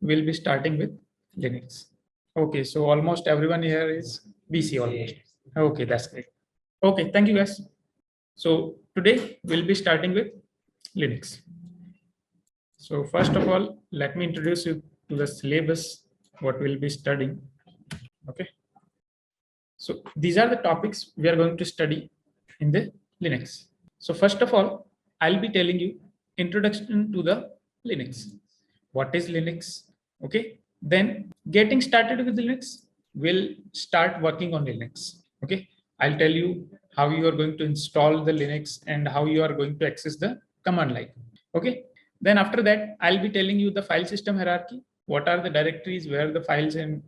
we'll be starting with Linux. Okay, so almost everyone here is BC almost. Okay, that's great. Okay, thank you guys. So today we'll be starting with Linux. So first of all, let me introduce you to the syllabus, what we'll be studying. Okay. So these are the topics we are going to study in the Linux. So first of all, I'll be telling you introduction to the Linux. What is Linux? Okay. Then getting started with Linux, we'll start working on Linux. Okay. I'll tell you how you are going to install the Linux and how you are going to access the command line. Okay. Then after that, I'll be telling you the file system hierarchy. What are the directories, where the files in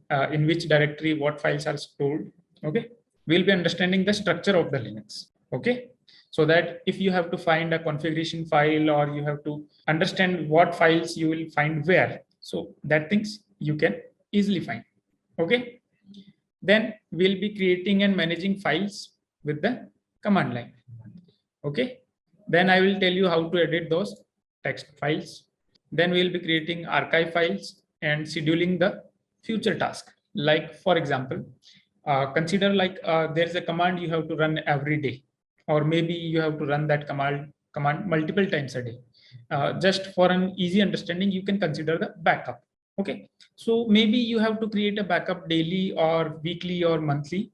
which directory, what files are stored. Okay. We'll be understanding the structure of the Linux. Okay. So that if you have to find a configuration file or you have to understand what files you will find where, so that things you can easily find. Okay. Then we'll be creating and managing files with the command line. Okay. Then I will tell you how to edit those text files. Then we'll be creating archive files and scheduling the future task. Like for example, consider like there's a command you have to run every day, or maybe you have to run that command multiple times a day. Just for an easy understanding, you can consider the backup. Okay, so maybe you have to create a backup daily or weekly or monthly,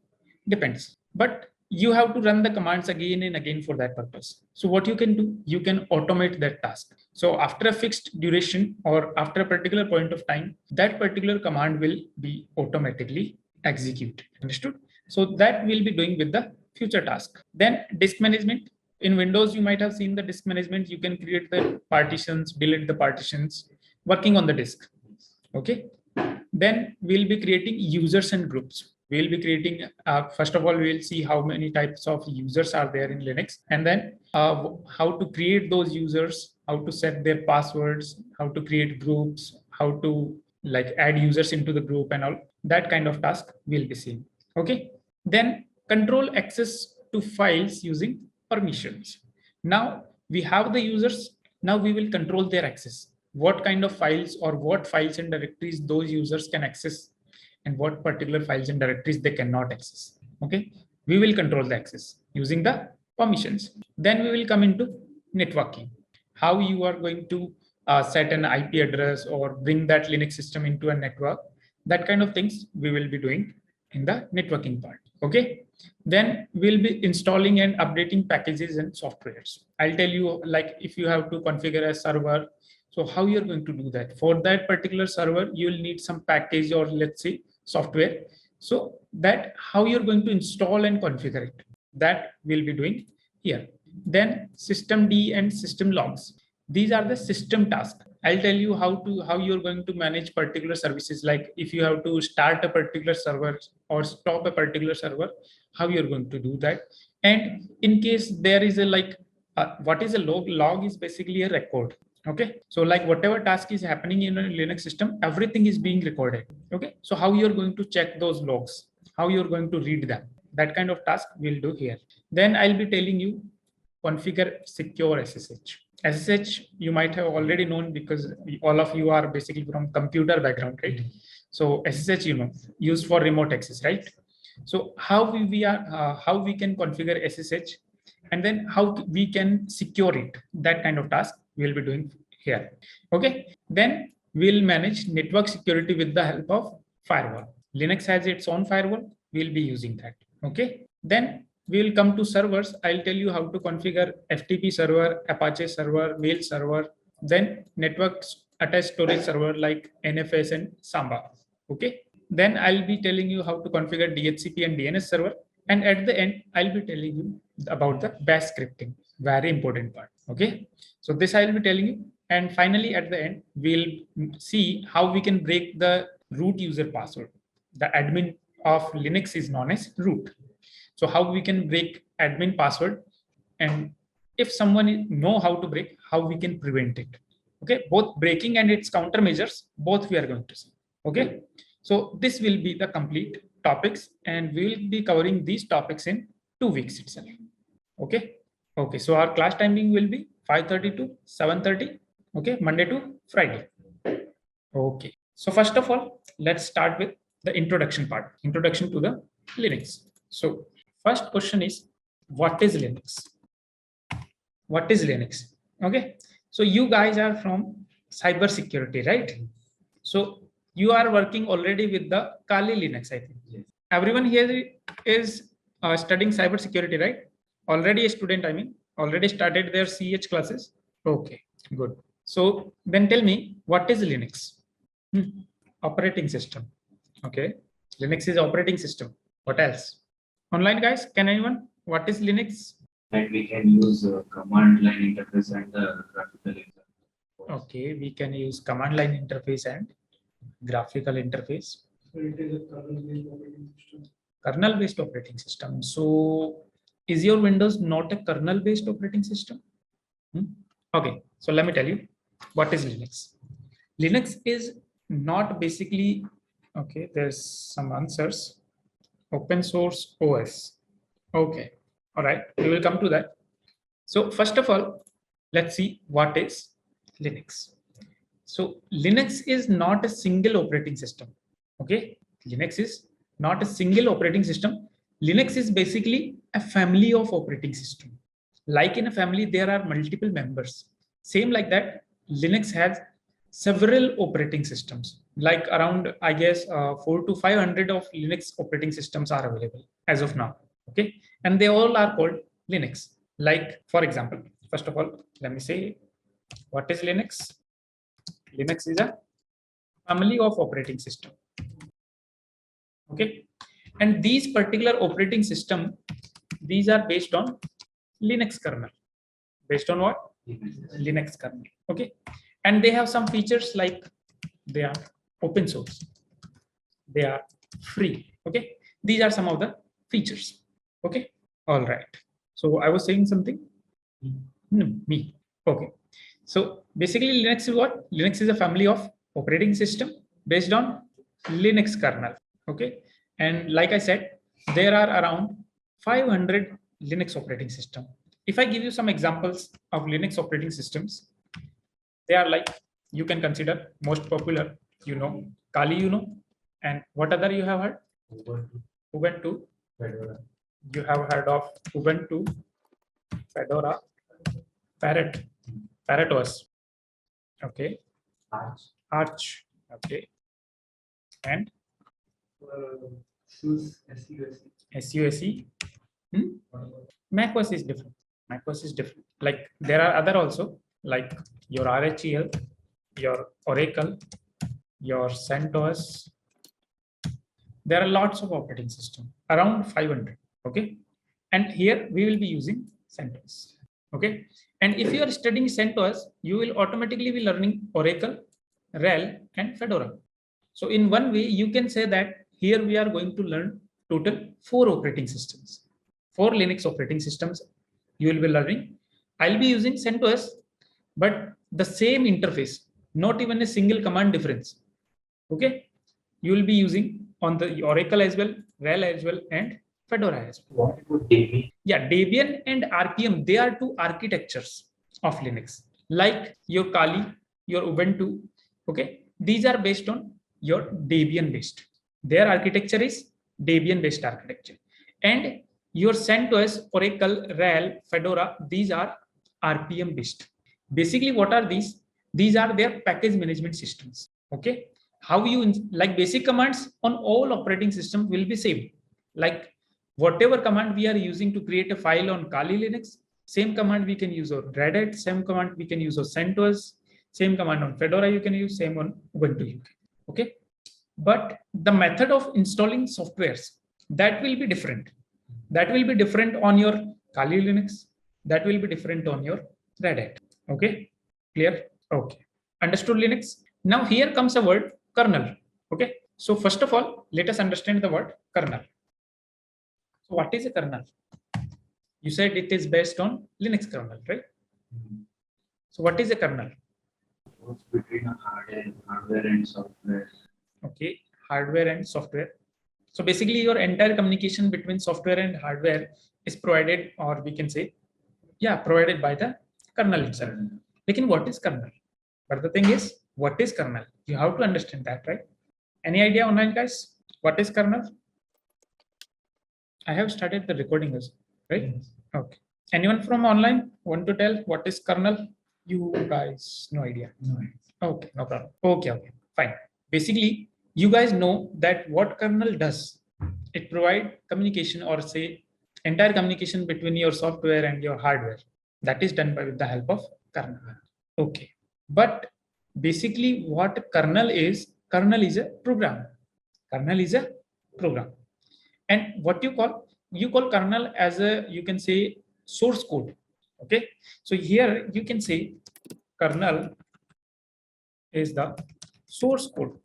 depends. But you have to run the commands again and again for that purpose. So what you can do, you can automate that task. So after a fixed duration or after a particular point of time, that particular command will be automatically executed. Understood? So that we'll be doing with the future task. Then disk management. In Windows, you might have seen the disk management. You can create the partitions, delete the partitions, working on the disk. Okay. Then we'll be creating users and groups. We'll be creating, first of all, we'll see how many types of users are there in Linux, and then how to create those users, how to set their passwords, how to create groups, how to like add users into the group and all that kind of task we'll be seeing. Okay. Then control access to files using permissions. Now we have the users. Now we will control their access. What kind of files or what files and directories those users can access and what particular files and directories they cannot access. Okay, we will control the access using the permissions. Then we will come into networking. How you are going to set an IP address or bring that Linux system into a network. That kind of things we will be doing in the networking part. Okay. Then we'll be installing and updating packages and softwares. I'll tell you, like if you have to configure a server, so how you're going to do that. For that particular server, you'll need some package or let's say software. So that how you're going to install and configure it, that we'll be doing here. Then system D and system logs. These are the system tasks. I'll tell you how you're going to manage particular services. Like if you have to start a particular server or stop a particular server, how you're going to do that. And in case there is a like, what is a log? Log is basically a record. Okay, so like whatever task is happening in a Linux system, everything is being recorded. Okay, so how you're going to check those logs, how you're going to read them, that kind of task we'll do here. Then I'll be telling you configure secure SSH. SSH you might have already known because all of you are basically from computer background, right? So SSH, you know, used for remote access, right? So how how we can configure SSH and then how we can secure it, that kind of task we'll be doing here. Okay, then we'll manage network security with the help of firewall. Linux has its own firewall, we'll be using that. Okay, then we'll come to servers. I'll tell you how to configure FTP server, Apache server, mail server, then network attached storage server like NFS and Samba. Okay, then I'll be telling you how to configure DHCP and DNS server. And at the end, I'll be telling you about the bash scripting, very important part. Okay, so this I'll be telling you. And finally, at the end, we'll see how we can break the root user password. The admin of Linux is known as root. So how we can break admin password, and if someone know how to break, how we can prevent it. Okay, both breaking and its countermeasures, both we are going to see. Okay, so this will be the complete topics, and we will be covering these topics in 2 weeks itself. Okay. Okay. So our class timing will be 5:30 to 7:30. Okay. Monday to Friday. Okay. So first of all, let's start with the introduction part, introduction to the Linux. So first question is, what is Linux? What is Linux? Okay. So you guys are from cybersecurity, right? So you are working already with the Kali Linux, I think. Yes. Everyone here is studying cybersecurity, right? Already a student, I mean, already started their CH classes. Okay, good. So then tell me, what is Linux? Operating system. Okay, Linux is operating system. What else? Online guys, can anyone? What is Linux? That we can use command line interface and graphical interface. Okay, we can use command line interface and graphical interface. So it is a kernel-based operating system. Kernel-based operating system. So is your Windows not a kernel-based operating system? Okay, so let me tell you what is Linux. Linux is not basically, okay, there's some answers. Open source OS. Okay, all right, we will come to that. So first of all, let's see what is Linux. So Linux is not a single operating system. Okay, Linux is not a single operating system. Linux is basically a family of operating system. Like in a family, there are multiple members. Same like that, Linux has several operating systems. Like around, I guess, 400 to 500 of Linux operating systems are available as of now. Okay, and they all are called Linux. Like, for example, first of all, let me say, what is Linux? Linux is a family of operating system. Okay, and these particular operating system, these are based on Linux kernel. Based on what? Linux kernel. Okay, and they have some features like they are open source, they are free. Okay, these are some of the features. Okay, all right. So I was saying something. Me. Okay. So basically, Linux is what? Linux is a family of operating system based on Linux kernel. Okay. And like I said, there are around 500 Linux operating system. If I give you some examples of Linux operating systems, they are like, you can consider most popular, Kali, and what other you have heard? Ubuntu. Fedora. You have heard of Ubuntu, Fedora, Parrot OS. Okay. Arch. Okay. And SUSE. Mac OS is different. Mac OS is different. Like there are other also, like your RHEL, your Oracle, your CentOS. There are lots of operating system, around 500. Okay. And here we will be using CentOS. Okay. And if you are studying CentOS, you will automatically be learning Oracle, RHEL, and Fedora. So in one way, you can say that here we are going to learn total 4 operating systems. 4 Linux operating systems you will be learning. I'll be using CentOS, but the same interface, not even a single command difference. Okay. You will be using on the Oracle as well, RHEL as well, and Fedora as well. What about Debian? Yeah, Debian and RPM, they are 2 architectures of Linux. Like your Kali, your Ubuntu, okay? These are based on your Debian based. Their architecture is Debian based architecture. And your CentOS, Oracle, RHEL, Fedora, these are RPM based. Basically, what are these? These are their package management systems. Okay? How you, like basic commands on all operating systems will be same. Like whatever command we are using to create a file on Kali Linux, same command we can use on Red Hat, same command we can use on CentOS, same command on Fedora you can use, same on Ubuntu. Okay, but the method of installing softwares, that will be different. That will be different on your Kali Linux. That will be different on your Red Hat. Okay, clear? Okay, understood Linux. Now here comes a word kernel. Okay, so first of all, let us understand the word kernel. So what is a kernel? You said it is based on Linux kernel, right? So what is a kernel? What's between hardware and software? Okay, hardware and software. So basically your entire communication between software and hardware is provided, or we can say, yeah, provided by the kernel itself. Like, what is kernel? But the thing is, what is kernel? You have to understand that, right? Any idea online, guys? What is kernel? I have started the recording as right? Okay. Anyone from online want to tell what is kernel? You guys, no idea. No. Okay, no problem. Okay, fine. Basically, you guys know that what kernel does. It provide communication or say entire communication between your software and your hardware. That is done by with the help of kernel. Okay. But basically what kernel is a program. Kernel is a program. And what you call kernel as a, you can say, source code. Okay. So here you can say kernel is the source code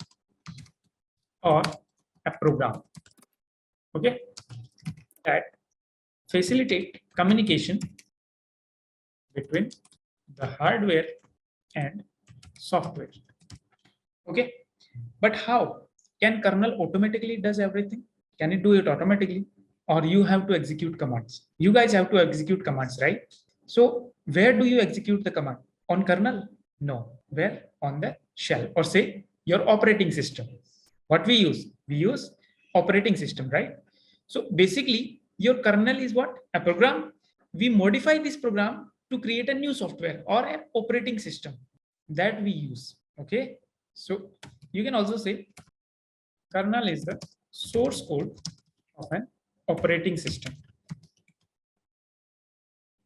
or a program, okay, that facilitate communication between the hardware and software. Okay, but how can kernel automatically does everything? Can it do it automatically, or you have to execute commands? You guys have to execute commands, right? So where do you execute the command? On kernel? No. Where? On the shell, or say your operating system. What we use operating system, right? So basically your kernel is what? A program. We modify this program to create a new software or an operating system that we use. Okay, so you can also say kernel is the source code of an operating system.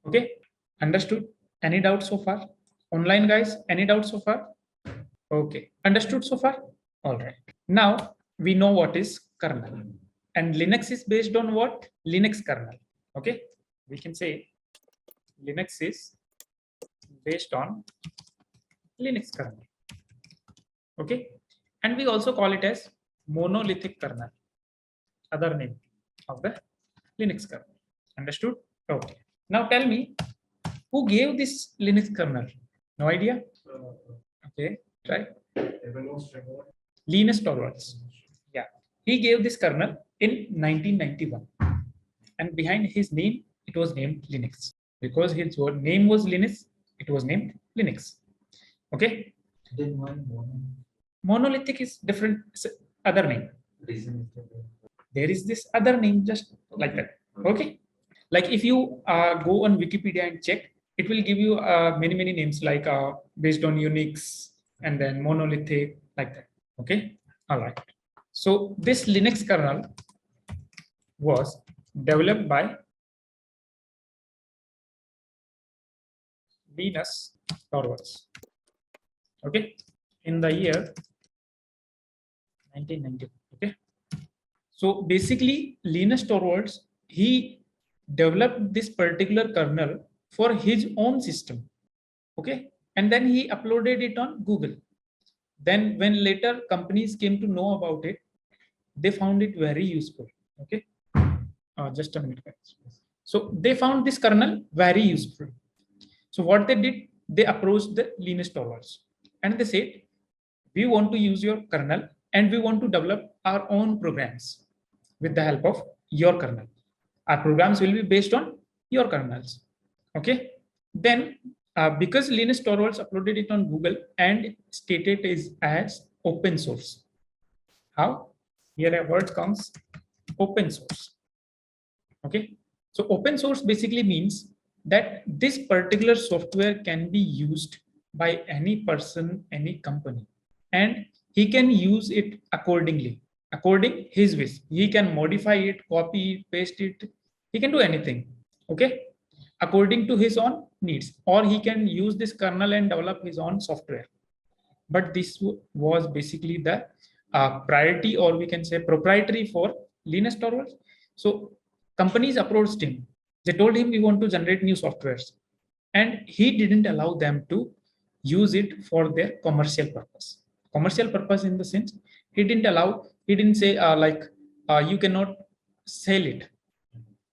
Okay, understood? Any doubts so far? Online guys, any doubts so far? Okay, understood so far? All right. Now we know what is kernel. And Linux is based on what? Linux kernel. Okay, we can say Linux is based on Linux kernel. Okay, and we also call it as monolithic kernel, other name of the Linux kernel. Understood? Okay. Now tell me, who gave this Linux kernel? No idea? Okay, try. Linus Torvalds. Yeah, he gave this kernel in 1991, and behind his name, it was named Linux. Because his name was Linus, it was named Linux. Okay. Then why Monolithic is different, it's other name. reason? There is this other name just like that. Okay. Like if you go on Wikipedia and check, it will give you many names like based on Unix and then monolithic like that. Okay. All right. So this Linux kernel was developed by Linus Torvalds. Okay. In the year 1990. Okay. So basically, Linus Torvalds, he developed this particular kernel for his own system. Okay. And then he uploaded it on Google. Then when later companies came to know about it, they found it very useful. Okay. Just a minute, guys. So they found this kernel very useful. So what they did, they approached the Linus Torvalds and they said, we want to use your kernel and we want to develop our own programs with the help of your kernel. Our programs will be based on your kernels. Okay. Then because Linus Torvalds uploaded it on Google and stated it as open source. How? Here a word comes, open source. Okay. So open source basically means that this particular software can be used by any person, any company, and he can use it accordingly, according his wish. He can modify it, copy it, paste it. He can do anything. Okay. According to his own needs, or he can use this kernel and develop his own software. But this was basically the priority, or we can say proprietary for Linus Torvalds. So companies approached him. They told him we want to generate new softwares, and he didn't allow them to use it for their commercial purpose. Commercial purpose in the sense he didn't allow. He didn't say you cannot sell it.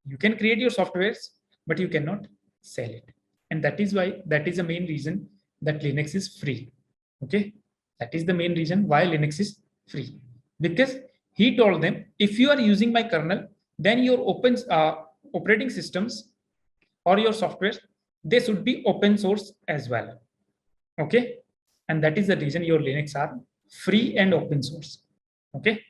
You can create your softwares, but you cannot sell it. And that is why, that is the main reason that Linux is free. Okay, that is the main reason why Linux is free, because he told them, if you are using my kernel, then your open operating systems or your software, they should be open source as well. Okay, and that is the reason your Linux are free and open source. Okay,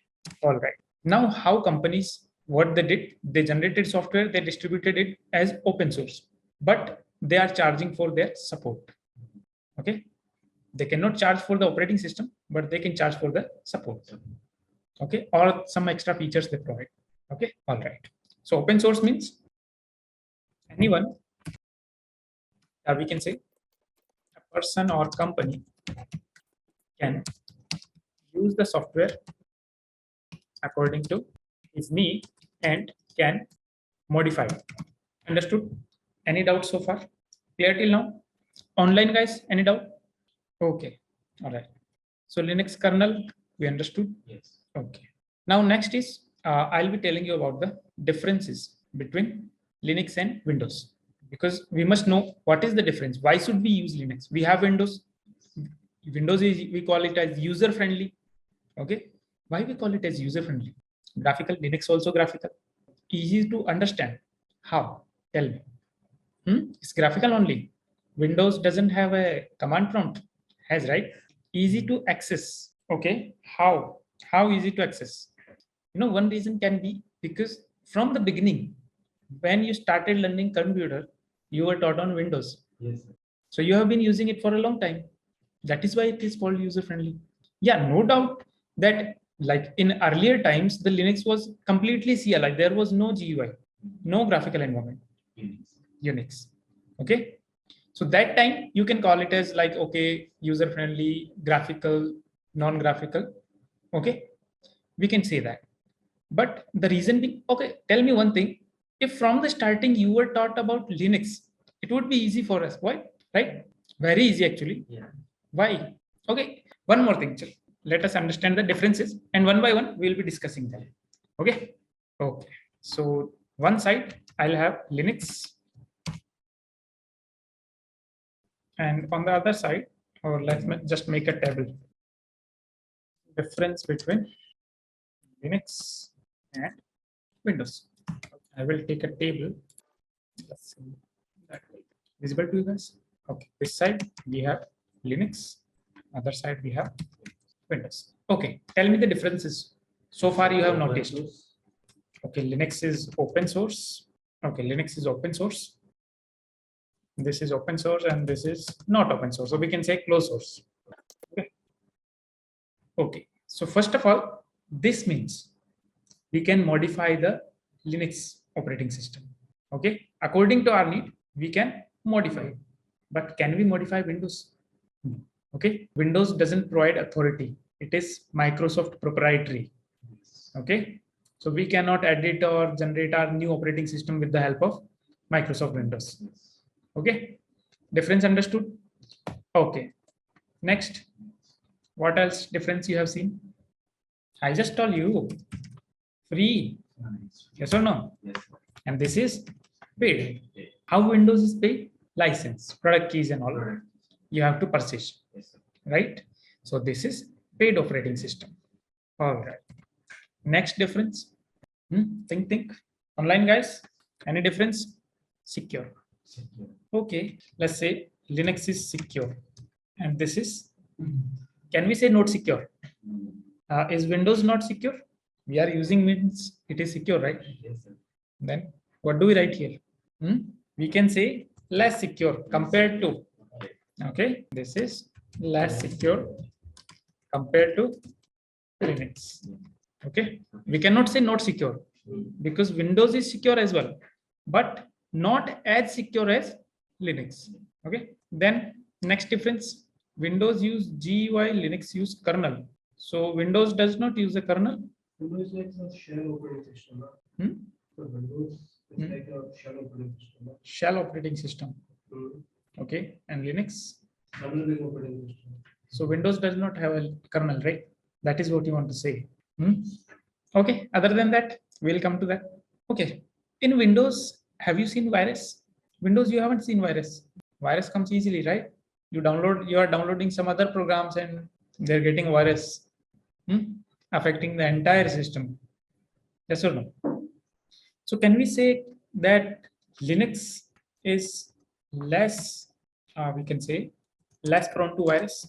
all right. Now, how companies, what they did, they generated software, they distributed it as open source, but they are charging for their support. Okay, they cannot charge for the operating system, but they can charge for the support. Okay, or some extra features they provide. Okay, all right. So open source means anyone, we can say a person or company can use the software according to his need and can modify it. Understood? Any doubt so far? Clear till now? Online guys, any doubt? Okay, all right. So Linux kernel, we understood? Yes. Okay. Now next is, I'll be telling you about the differences between Linux and Windows, because we must know what is the difference. Why should we use Linux? We have Windows. Windows is, we call it as user friendly. Okay. Why we call it as user friendly? Graphical, Linux also graphical. Easy to understand. How? Tell me. It's graphical only. Windows doesn't have a command prompt. Has, right? Easy to access. Okay. How? How easy to access? One reason can be because from the beginning, when you started learning computer, you were taught on Windows. Yes. So you have been using it for a long time. That is why it is called user friendly. Yeah, no doubt that like in earlier times, the Linux was completely CLI. There was no GUI, no graphical environment, Unix. Okay. So that time you can call it as like, okay, user friendly, graphical, non-graphical. Okay. We can say that. But the reason being, okay, tell me one thing. If from the starting you were taught about Linux, it would be easy for us. Why? Right? Very easy actually. Yeah. Why? Okay. One more thing. Let us understand the differences, and one by one we'll be discussing them. Okay. Okay. So one side I'll have Linux, and on the other side, or let's just make a table. Difference between Linux and Windows. I will take a table. Let's see that way. Visible to you guys? Okay. This side we have Linux. Other side we have Windows. Okay. Tell me the differences. So far you have noticed. Okay. Linux is open source. Okay. Linux is open source. This is open source and this is not open source. So we can say closed source. Okay. Okay. So first of all, this means we can modify the Linux operating system. Okay. According to our need, we can modify it. But can we modify Windows? No. Okay. Windows doesn't provide authority. It is Microsoft proprietary. Okay. So we cannot edit or generate our new operating system with the help of Microsoft Windows. Okay. Difference understood? Okay. Next. What else difference you have seen? I just told you. Free. Yes or no? Yes. And this is paid. How Windows is paid? License, product keys and all. You have to purchase. Yes. Right? So this is paid operating system. All right. Next difference. Think. Online guys, any difference? Secure. Okay. Let's say Linux is secure. And this is, can we say not secure? Is Windows not secure? We are using means it is secure, right? Yes, sir. Then what do we write here? We can say less secure compared to. Okay, this is less secure compared to Linux. Okay, we cannot say not secure because Windows is secure as well, but not as secure as Linux. Okay, then next difference, Windows use GUI, Linux use kernel. So Windows does not use a kernel. Windows is like a shell operating system. So Windows is like a shell operating system. Shell operating system. Okay, and Linux. Kernel operating system. So Windows does not have a kernel, right? That is what you want to say. Okay, other than that, we'll come to that. Okay, in Windows, have you seen virus? Windows, you haven't seen virus. Virus comes easily, right? You are downloading some other programs and they're getting virus, affecting the entire system. Yes or no? So can we say that Linux is less, we can say, less prone to virus?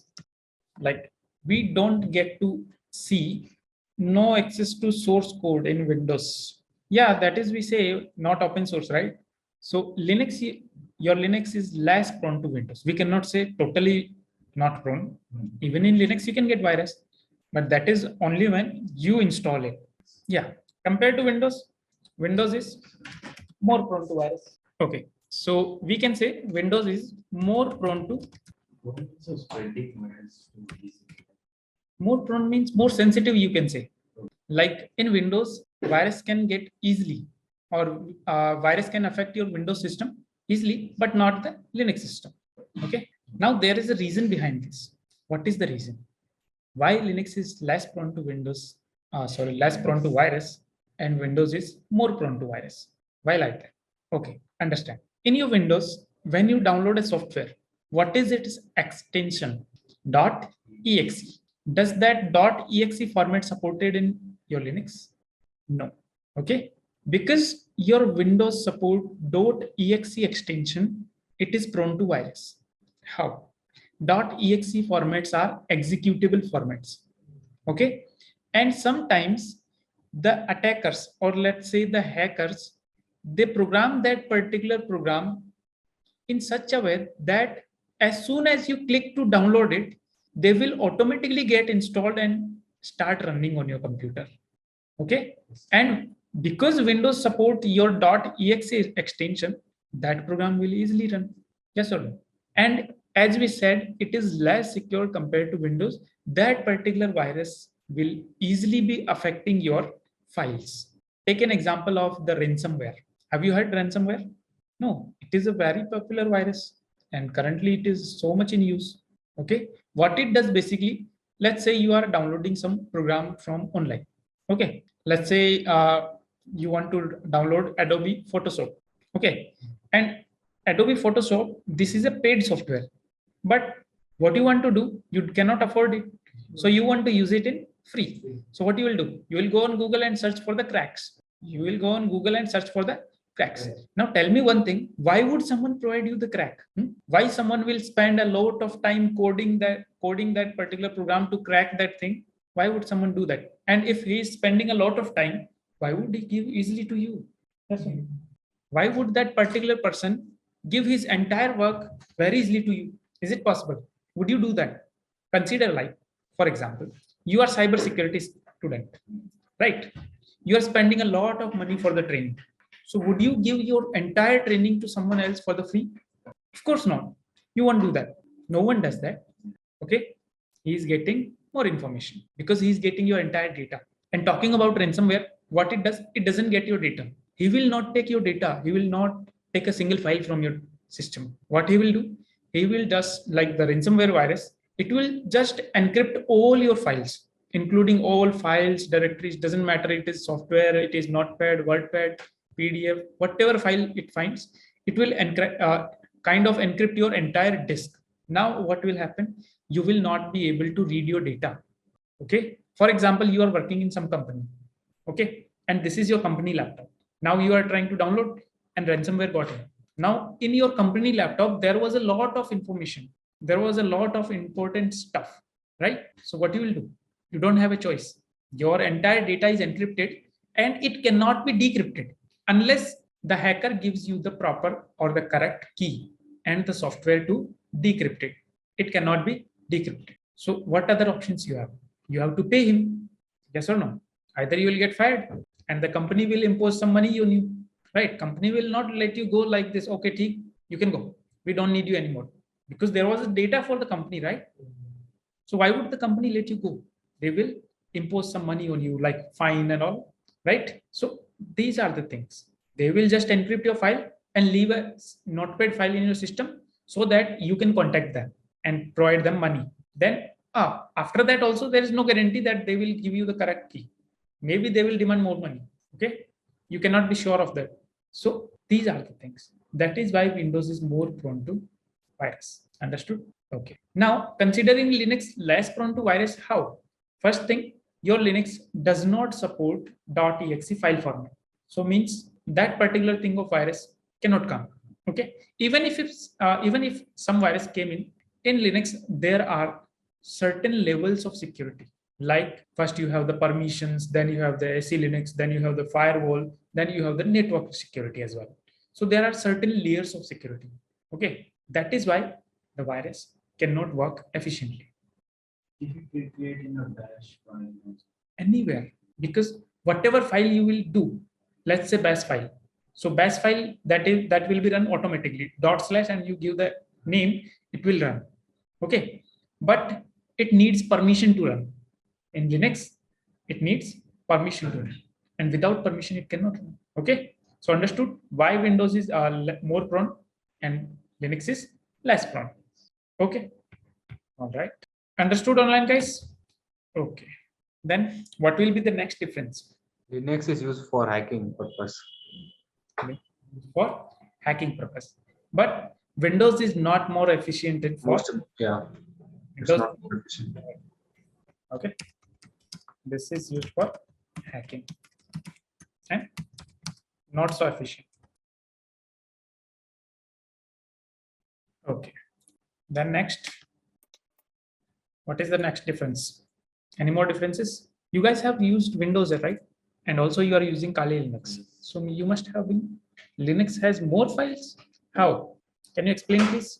Like we don't get to see no access to source code in Windows. Yeah, that is we say not open source, right? So Linux, your Linux is less prone to Windows. We cannot say totally not prone. Even in Linux, you can get virus, but that is only when you install it. Yeah, compared to Windows, Windows is more prone to virus. Okay, so we can say Windows is more prone to. So spreading virus too easily. More prone means more sensitive, you can say. Like in Windows, virus can get easily, or virus can affect your Windows system easily, but not the Linux system. Okay. Now there is a reason behind this. What is the reason? Why Linux is less prone to Windows? Less prone to virus, and Windows is more prone to virus. Why like that? Okay, understand. In your Windows, when you download a software, what is its extension? .exe. Does that .exe format supported in your Linux? No. Okay. Because your Windows support .exe extension, it is prone to virus. How? .exe formats are executable formats. Okay. And sometimes the attackers, or let's say the hackers, they program that particular program in such a way that as soon as you click to download it, they will automatically get installed and start running on your computer. Okay. And because Windows support your .exe extension, that program will easily run. Yes or no? And as we said, it is less secure compared to Windows. That particular virus will easily be affecting your files. Take an example of the ransomware. Have you heard ransomware? No, it is a very popular virus, and currently it is so much in use. Okay. What it does basically, let's say you are downloading some program from online. Okay. Let's say you want to download Adobe Photoshop. Okay. And Adobe Photoshop, this is a paid software. But what you want to do, you cannot afford it. So you want to use it in free. So what you will do? You will go on Google and search for the cracks. You will go on Google and search for the cracks. Now tell me one thing, why would someone provide you the crack? Why someone will spend a lot of time coding that particular program to crack that thing? Why would someone do that? And if he is spending a lot of time, why would he give easily to you? Why would that particular person give his entire work very easily to you? Is it possible? Would you do that? Consider, like, for example, you are cybersecurity student, right? You are spending a lot of money for the training. So would you give your entire training to someone else for the free? Of course not. You won't do that. No one does that. Okay. He is getting more information because he is getting your entire data. And talking about ransomware, what it does, it doesn't get your data. He will not take your data. He will not take a single file from your system. What he will do, he will just, like the ransomware virus, it will just encrypt all your files, including all files, directories, doesn't matter. It is software, it is Notepad, WordPad, PDF, whatever file it finds, it will kind of encrypt your entire disk. Now, what will happen? You will not be able to read your data. Okay. For example, you are working in some company. Okay. And this is your company laptop. Now you are trying to download and ransomware got in. Now, in your company laptop, there was a lot of information. There was a lot of important stuff, right? So what you will do? You don't have a choice. Your entire data is encrypted and it cannot be decrypted unless the hacker gives you the proper or the correct key and the software to decrypt it. It cannot be decrypted. So what other options you have? You have to pay him. Yes or no? Either you will get fired and the company will impose some money on you, right? Company will not let you go like this. Okay, you can go. We don't need you anymore because there was a data for the company, right? So why would the company let you go? They will impose some money on you, like fine and all, right? So these are the things. They will just encrypt your file and leave a notepad file in your system so that you can contact them and provide them money. Then after that also, there is no guarantee that they will give you the correct key. Maybe they will demand more money. Okay. You cannot be sure of that. So these are the things. That is why Windows is more prone to virus. Understood? Okay. Now, considering Linux less prone to virus, how? First thing, your Linux does not support .exe file format. So means that particular thing of virus cannot come. Okay. Even if some virus came in Linux, there are certain levels of security. Like first you have the permissions, then you have the SE Linux, then you have the firewall, then you have the network security as well. So there are certain layers of security. Okay, that is why the virus cannot work efficiently If you create in a bash file, anywhere, because whatever file you will do, let's say bash file. So bash file that will be run automatically. / and you give the name, it will run. Okay, but it needs permission to run. In Linux, it needs permission to run, and without permission, it cannot run. Okay, so understood why Windows is more prone and Linux is less prone. Okay, all right, understood online, guys. Okay, then what will be the next difference? Linux is used for hacking purpose. For hacking purpose, but Windows is not more efficient for Most, yeah, it's Windows. not more efficient. Okay, this is used for hacking and not so efficient. Okay, then next, what is the next difference? Any more differences? You guys have used Windows, right? And also you are using Kali Linux. So you must have been, Linux has more files. How? Can you explain please?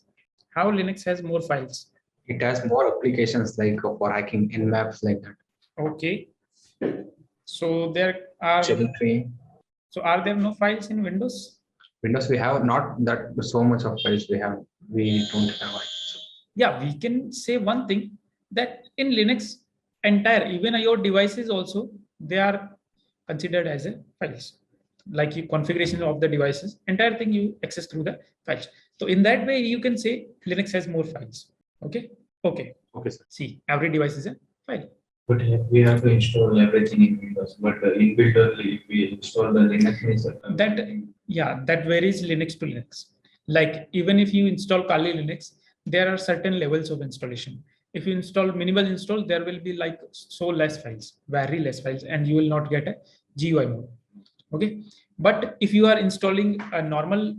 How Linux has more files? It has more applications like for hacking in maps like that. Okay. So there are, Cherry tree. so are there no files in Windows? Windows, we have not that so much of files we have. We don't have it. Yeah, we can say one thing, that in Linux, entire, even your devices also, they are considered as a files. Like you configuration of the devices, entire thing you access through the files. So in that way, you can say Linux has more files. Okay. Okay. Okay, sir. See, every device is a file. but we have to install everything in Windows. But inbuilt only, if we install the Linux, means, That, yeah, that varies Linux to Linux. Like even if you install Kali Linux, there are certain levels of installation. If you install minimal install, there will be like so less files, very less files, and you will not get a GUI mode. Okay, but if you are installing a normal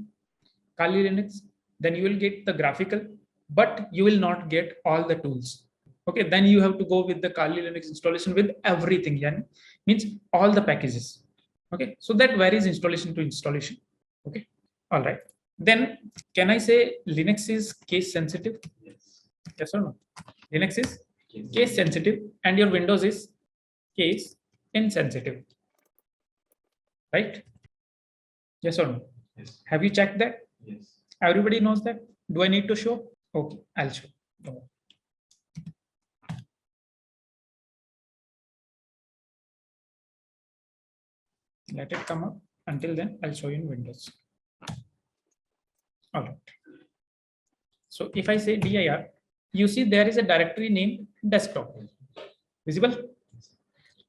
Kali Linux, then you will get the graphical, but you will not get all the tools. Okay, then you have to go with the Kali Linux installation with everything, yeah? Means all the packages. Okay, so that varies installation to installation. Okay, all right. Then can I say Linux is case sensitive? yes. Yes or no? Linux is case sensitive and your Windows is case insensitive. Right? Yes or no? Yes. Have you checked that? Yes. Everybody knows that. Do I need to show? Okay, I'll show. Let it come up. Until then, I'll show you in Windows. All right. So if I say dir, you see there is a directory named desktop. Visible?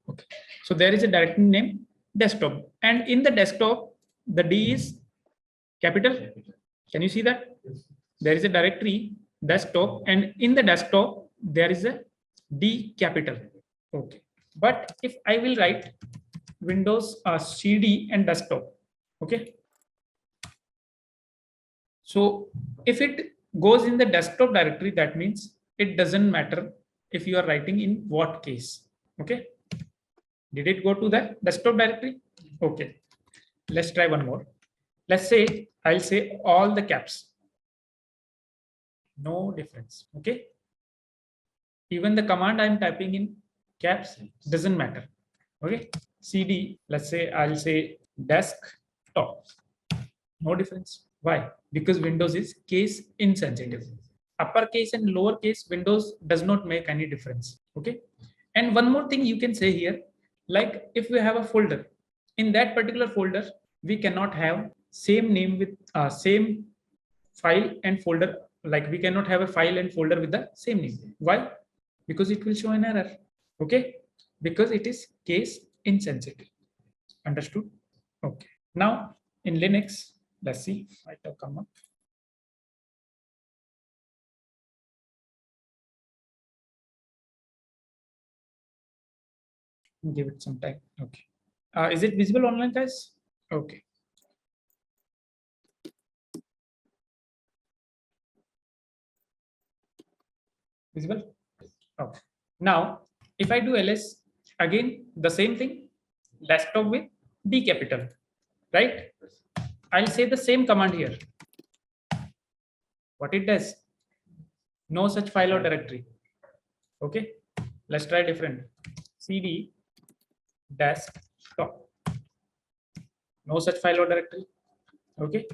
Okay. So there is a directory named desktop, and in the desktop, the D is capital. Can you see that? There is a directory desktop, and in the desktop there is a D capital. Okay. But if I will write Windows CD and desktop, okay. So if it goes in the desktop directory, that means it doesn't matter if you are writing in what case. Okay. Did it go to the desktop directory? Okay. Let's try one more. Let's say I'll say all the caps. No difference. Okay. Even the command I'm typing in caps doesn't matter. Okay. CD, let's say I'll say desktop. No difference. Why? Because Windows is case insensitive. Uppercase and lowercase Windows does not make any difference. Okay. And one more thing you can say here, like if we have a folder, in that particular folder, we cannot have same name with same file and folder. Like we cannot have a file and folder with the same name. Why? Because it will show an error. Okay. Because it is case insensitive. Understood? Okay. Now in Linux, let's see, might have come up. Give it some time. Okay. Is it visible online, guys? Okay. Visible? Okay. Now, if I do ls, again, the same thing, desktop with D capital, right? I'll say the same command here. What it does, no such file or directory. Okay, let's try different. cd desktop, no such file or directory. Okay,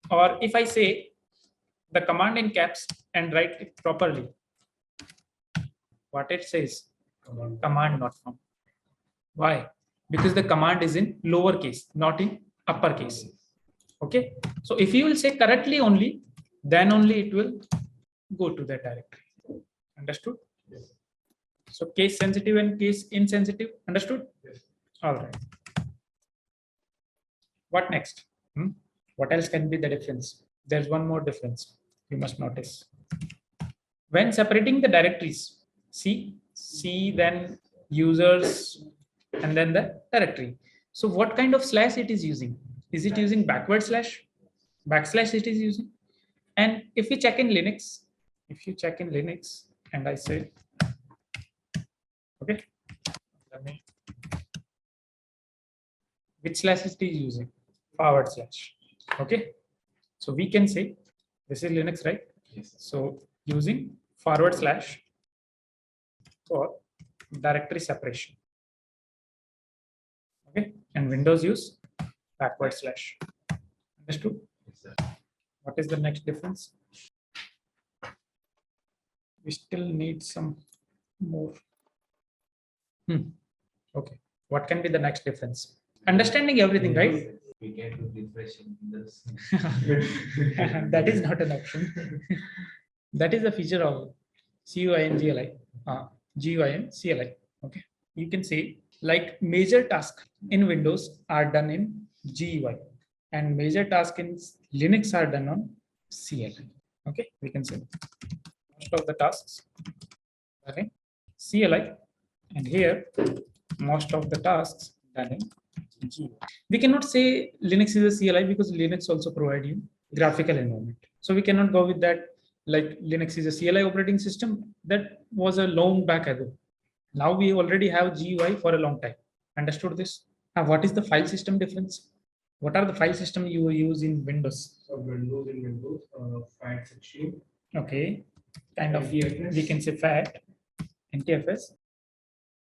or if I say the command in caps and write it properly, what it says, command not found. Why? Because the command is in lowercase, not in uppercase. Okay, so if you will say correctly only, then only it will go to that directory. Understood? Yes. So case sensitive and case insensitive. Understood? Yes. All right. What next? What else can be the difference? There's one more difference you must notice. When separating the directories, C, then users, and then the directory. So what kind of slash it is using? Is it using backward slash? Backslash it is using? And if you check in Linux, and I say, okay, let me, which slash it is using? Forward slash. Okay, so we can say this is Linux, right? Yes. So using forward slash for directory separation. Okay, and Windows use backward slash. Understood? Yes, sir. What is the next difference? We still need some more. Okay, what can be the next difference? Understanding everything, right? We can do refreshing this. That is not an option. That is a feature of CUI and GUI. GUI and CLI. Okay, you can say like major tasks in Windows are done in GUI and major tasks in Linux are done on CLI. Okay, we can say most of the tasks are in CLI, and here most of the tasks done in GUI. We cannot say Linux is a CLI because Linux also provide you graphical environment. So we cannot go with that like Linux is a CLI operating system. That was a long back ago. Now we already have GUI for a long time. Understood this? Now what is the file system difference? What are the file system you use in Windows? So Windows in Windows, FAT16. Okay, kind of NTFS. we can say FAT, NTFS,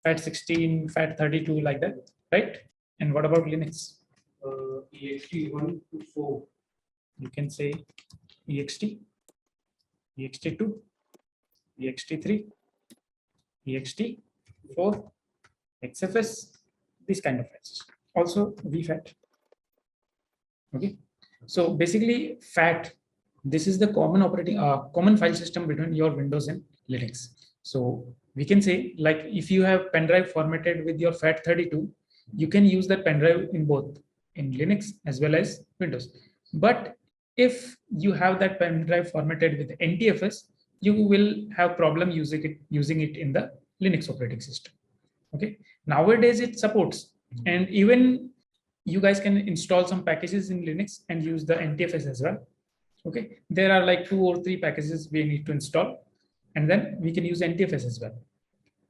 FAT16, FAT32 like that, right? And what about Linux? EXT1 to 4. You can say EXT, EXT2, EXT3, EXT4, XFS, these kind of files. Also VFAT. Okay, so basically FAT, this is the common common file system between your Windows and Linux. So we can say like if you have pen drive formatted with your FAT32, you can use that pen drive in both in Linux as well as Windows. But if you have that pen drive formatted with NTFS, you will have problem using it in the Linux operating system. Okay, nowadays it supports, and even you guys can install some packages in Linux and use the NTFS as well. Okay, there are like 2 or 3 packages we need to install, and then we can use NTFS as well.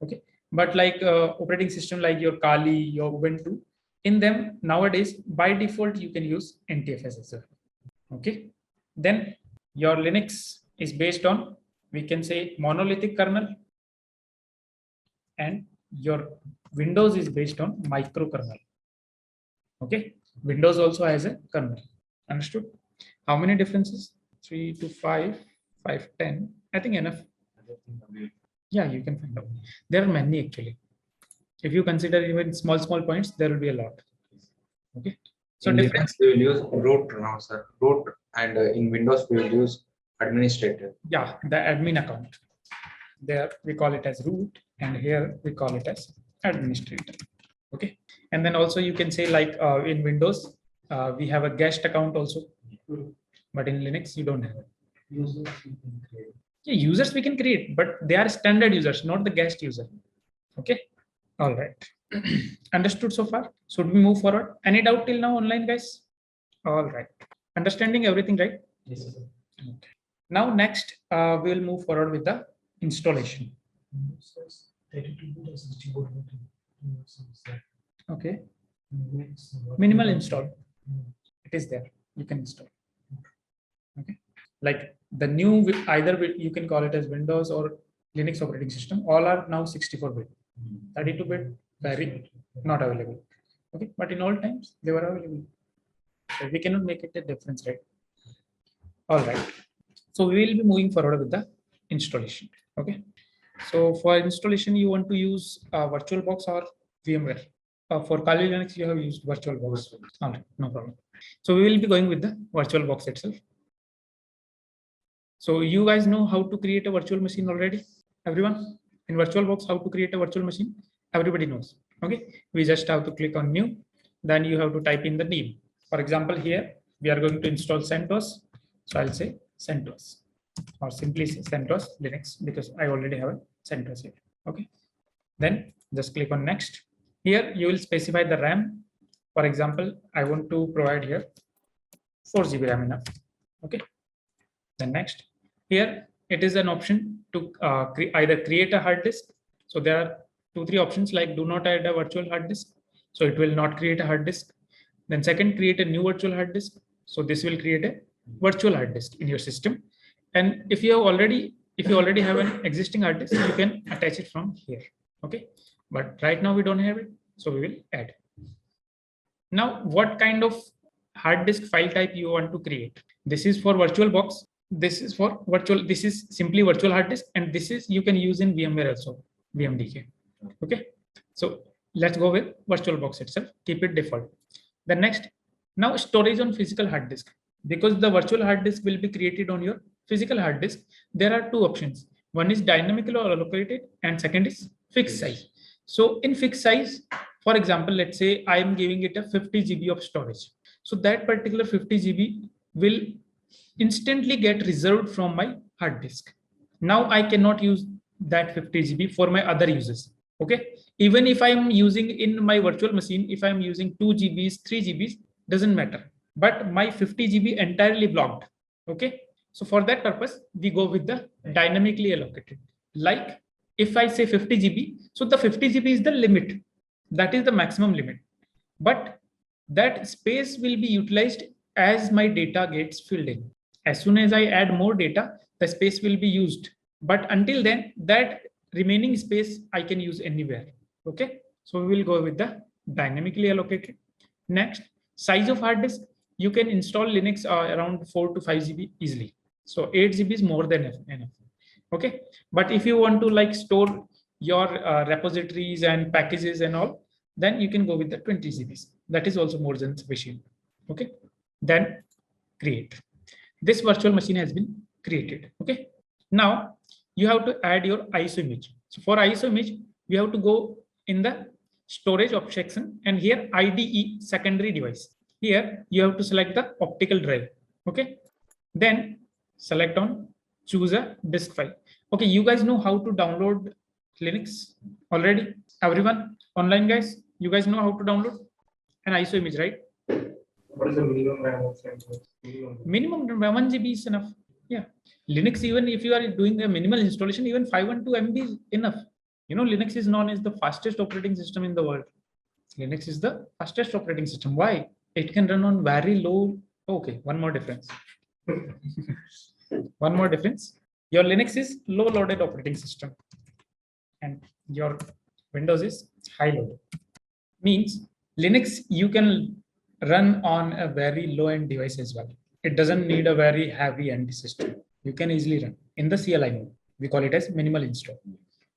Okay, but like operating system like your Kali, your Ubuntu, in them nowadays by default you can use NTFS as well. Okay, then your Linux is based on, we can say, monolithic kernel, and your Windows is based on microkernel. Okay, Windows also has a kernel. Understood? How many differences? 3 to 5, 5, 10. I think enough. Yeah, you can find out. There are many actually. If you consider even small points, there will be a lot. Okay. So in difference. Linux we will use root now, sir. Root, and in Windows we will use administrator. Yeah, the admin account. There we call it as root, and here we call it as administrator. Okay, and then also you can say like in Windows we have a guest account also, but in Linux you don't have it. Users you can create. Yeah, users we can create, but they are standard users, not the guest user. Okay, all right. Understood so far? Should we move forward? Any doubt till now online, guys? All right, understanding everything, right? Yes, sir. Okay. Now next we will move forward with the installation. Windows says 32-bit or 64-bit. Okay, Next, minimal install. It is there. You can install. Okay, like the new you can call it as Windows or Linux operating system. All are now 64-bit. 32-bit very not available. Okay, but in all times they were available. So we cannot make it a difference, right? All right. So we will be moving forward with the installation. Okay. So for installation, you want to use VirtualBox or VMware. For Kali Linux, you have used VirtualBox. All right, no problem. So we will be going with the VirtualBox itself. So you guys know how to create a virtual machine already? Everyone in VirtualBox, how to create a virtual machine? Everybody knows. Okay. We just have to click on new. Then you have to type in the name. For example, here we are going to install CentOS. So I'll say CentOS or simply say CentOS Linux because I already have a CentOS here. Okay. Then just click on next. Here you will specify the RAM. For example, I want to provide here 4 GB RAM enough. Okay. Then next, here it is an option to either create a hard disk. So there are 2-3 options like do not add a virtual hard disk. So it will not create a hard disk. Then second, create a new virtual hard disk. So this will create a virtual hard disk in your system. And if you already have an existing hard disk, you can attach it from here. Okay. But right now we don't have it. So we will add. Now, what kind of hard disk file type you want to create? This is for VirtualBox. This is for virtual. This is simply virtual hard disk. And this is you can use in VMware also, VMDK. Okay. So let's go with VirtualBox itself. Keep it default. The next, now storage on physical hard disk. Because the virtual hard disk will be created on your physical hard disk, there are 2 options. One is dynamically allocated and second is fixed size. So in fixed size, for example, let's say I am giving it a 50 GB of storage. So that particular 50 GB will instantly get reserved from my hard disk. Now I cannot use that 50 GB for my other uses. Okay. Even if I am using in my virtual machine, if I am using 2 GBs, 3 GBs, doesn't matter. But my 50 GB entirely blocked. Okay. So for that purpose, we go with the dynamically allocated. Like if I say 50 GB, so the 50 GB is the limit. That is the maximum limit. But that space will be utilized as my data gets filled in. As soon as I add more data, the space will be used. But until then, that remaining space I can use anywhere. Okay. So we will go with the dynamically allocated. Next, size of hard disk. You can install Linux around 4 to 5 GB easily. So 8 GB is more than enough. Okay. But if you want to like store your repositories and packages and all, then you can go with the 20 GBs. That is also more than sufficient. Okay. Then create. This virtual machine has been created. Okay. Now you have to add your ISO image. So for ISO image, we have to go in the storage section and here IDE secondary device. Here you have to select the optical drive. Okay. Then select on choose a disk file. Okay. You guys know how to download Linux already? Everyone online guys, you guys know how to download an ISO image, right? What is the minimum RAM of Minimum 1 GB is enough. Yeah. Linux, even if you are doing a minimal installation, even 512 MB is enough. You know, Linux is known as the fastest operating system in the world. Linux is the fastest operating system. Why? It can run on very low. Okay, one more difference. One more difference. Your Linux is low loaded operating system and your Windows is high loaded. Means Linux you can run on a very low end device as well. It doesn't need a very heavy end system. You can easily run in the CLI mode. We call it as minimal install.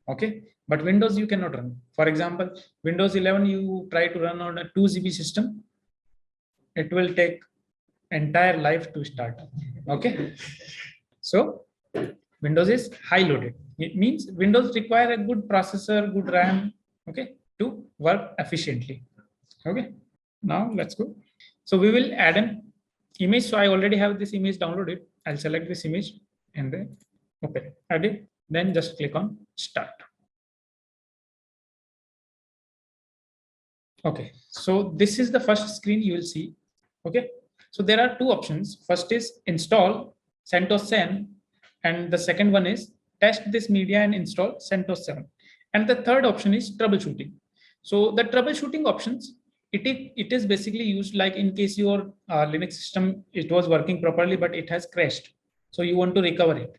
Okay. But Windows you cannot run. For example, Windows 11 you try to run on a 2 GB system. It will take entire life to start. Okay. So Windows is high loaded. It means Windows require a good processor, good RAM, okay, to work efficiently. Okay. Now let's go. So we will add an image. So I already have this image downloaded. I'll select this image and then open it. Add it. Then just click on start. Okay. So this is the first screen you will see. Okay. So there are 2 options. First is install CentOS Zen, and the second one is test this media and install CentOS 7. And the third option is troubleshooting. So the troubleshooting options, it is basically used like in case your Linux system, it was working properly, but it has crashed. So you want to recover it.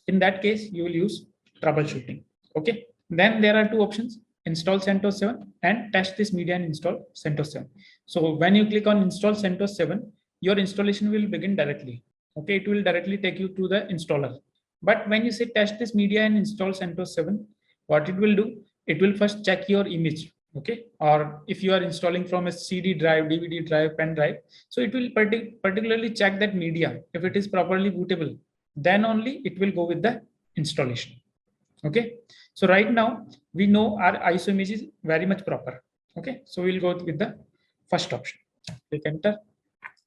In that case, you will use troubleshooting. Okay. Then there are two options: install CentOS 7 and test this media and install CentOS 7. So when you click on install CentOS 7, your installation will begin directly. Okay, it will directly take you to the installer. But when you say test this media and install CentOS 7, what it will do, it will first check your image. Okay, or if you are installing from a CD drive, DVD drive, pen drive, so it will particularly check that media. If it is properly bootable, then only it will go with the installation. Okay, so right now we know our ISO image is very much proper. Okay, so we'll go with the first option. Click enter.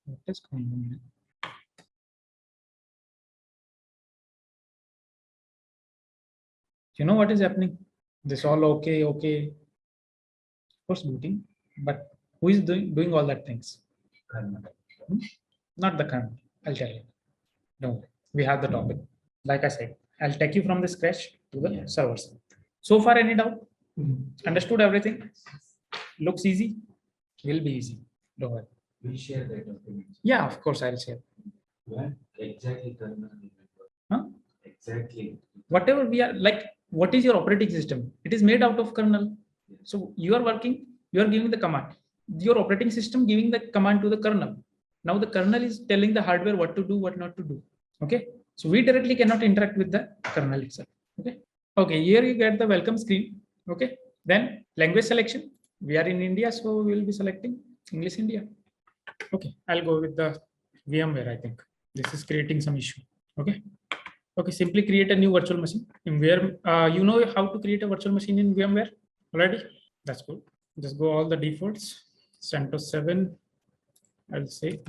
What is going on here? You know what is happening? This all okay, okay. Of course, booting, but who is doing all that things? Not the kernel. I'll tell you. No, we have the topic. Like I said, I'll take you from the scratch to the servers. So far, any doubt? Understood everything? Looks easy? Will be easy. Don't worry. We share that document. Yeah, of course, I'll share. Where exactly kernel? Huh? Exactly. Whatever we are like, what is your operating system? It is made out of kernel. So you are working, you are giving the command. Your operating system giving the command to the kernel. Now the kernel is telling the hardware what to do, what not to do. Okay. So we directly cannot interact with the kernel itself. Okay. Okay. Here you get the welcome screen. Okay. Then language selection. We are in India, so we will be selecting English India. Okay. I'll go with the VMware. I think this is creating some issue. Okay. Okay. Simply create a new virtual machine. In where you know how to create a virtual machine in VMware already. That's good. Just go all the defaults. CentOS 7. I'll say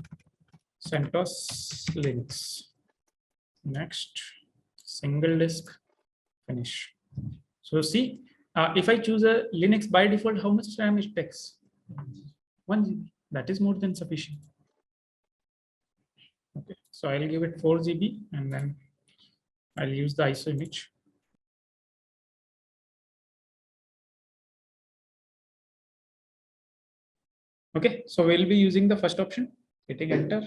CentOS Linux. Next, single disk, finish. So see, if I choose a Linux by default, how much RAM it takes? 1 GB. That is more than sufficient. Okay, so I'll give it 4 GB and then I'll use the ISO image. Okay, so we'll be using the first option, hitting enter.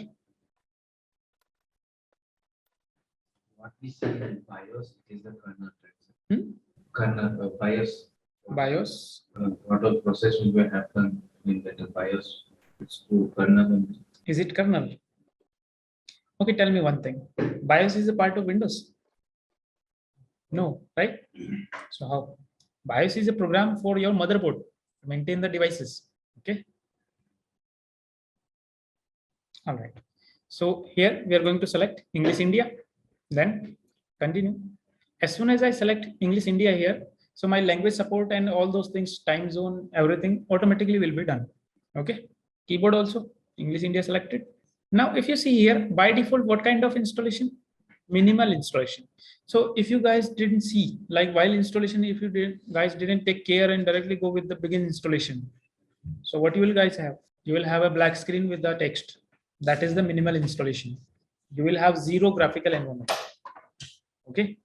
What we see in BIOS is the kernel. Hmm? Kernel BIOS. BIOS. What all process will happen in the BIOS? It's to kernel. Is it kernel? Okay, tell me one thing. BIOS is a part of Windows. No, right? So how? BIOS is a program for your motherboard to maintain the devices. Okay. All right. So here we are going to select English India, then continue. As soon as I select English India here, so my language support and all those things, time zone, everything automatically will be done. Okay. Keyboard also, English India selected. Now, if you see here, by default, what kind of installation? Minimal installation. So if you guys didn't see, like while installation, if you guys didn't take care and directly go with the begin installation. So what you will guys have? You will have a black screen with the text. That is the minimal installation. You will have zero graphical environment. Okay.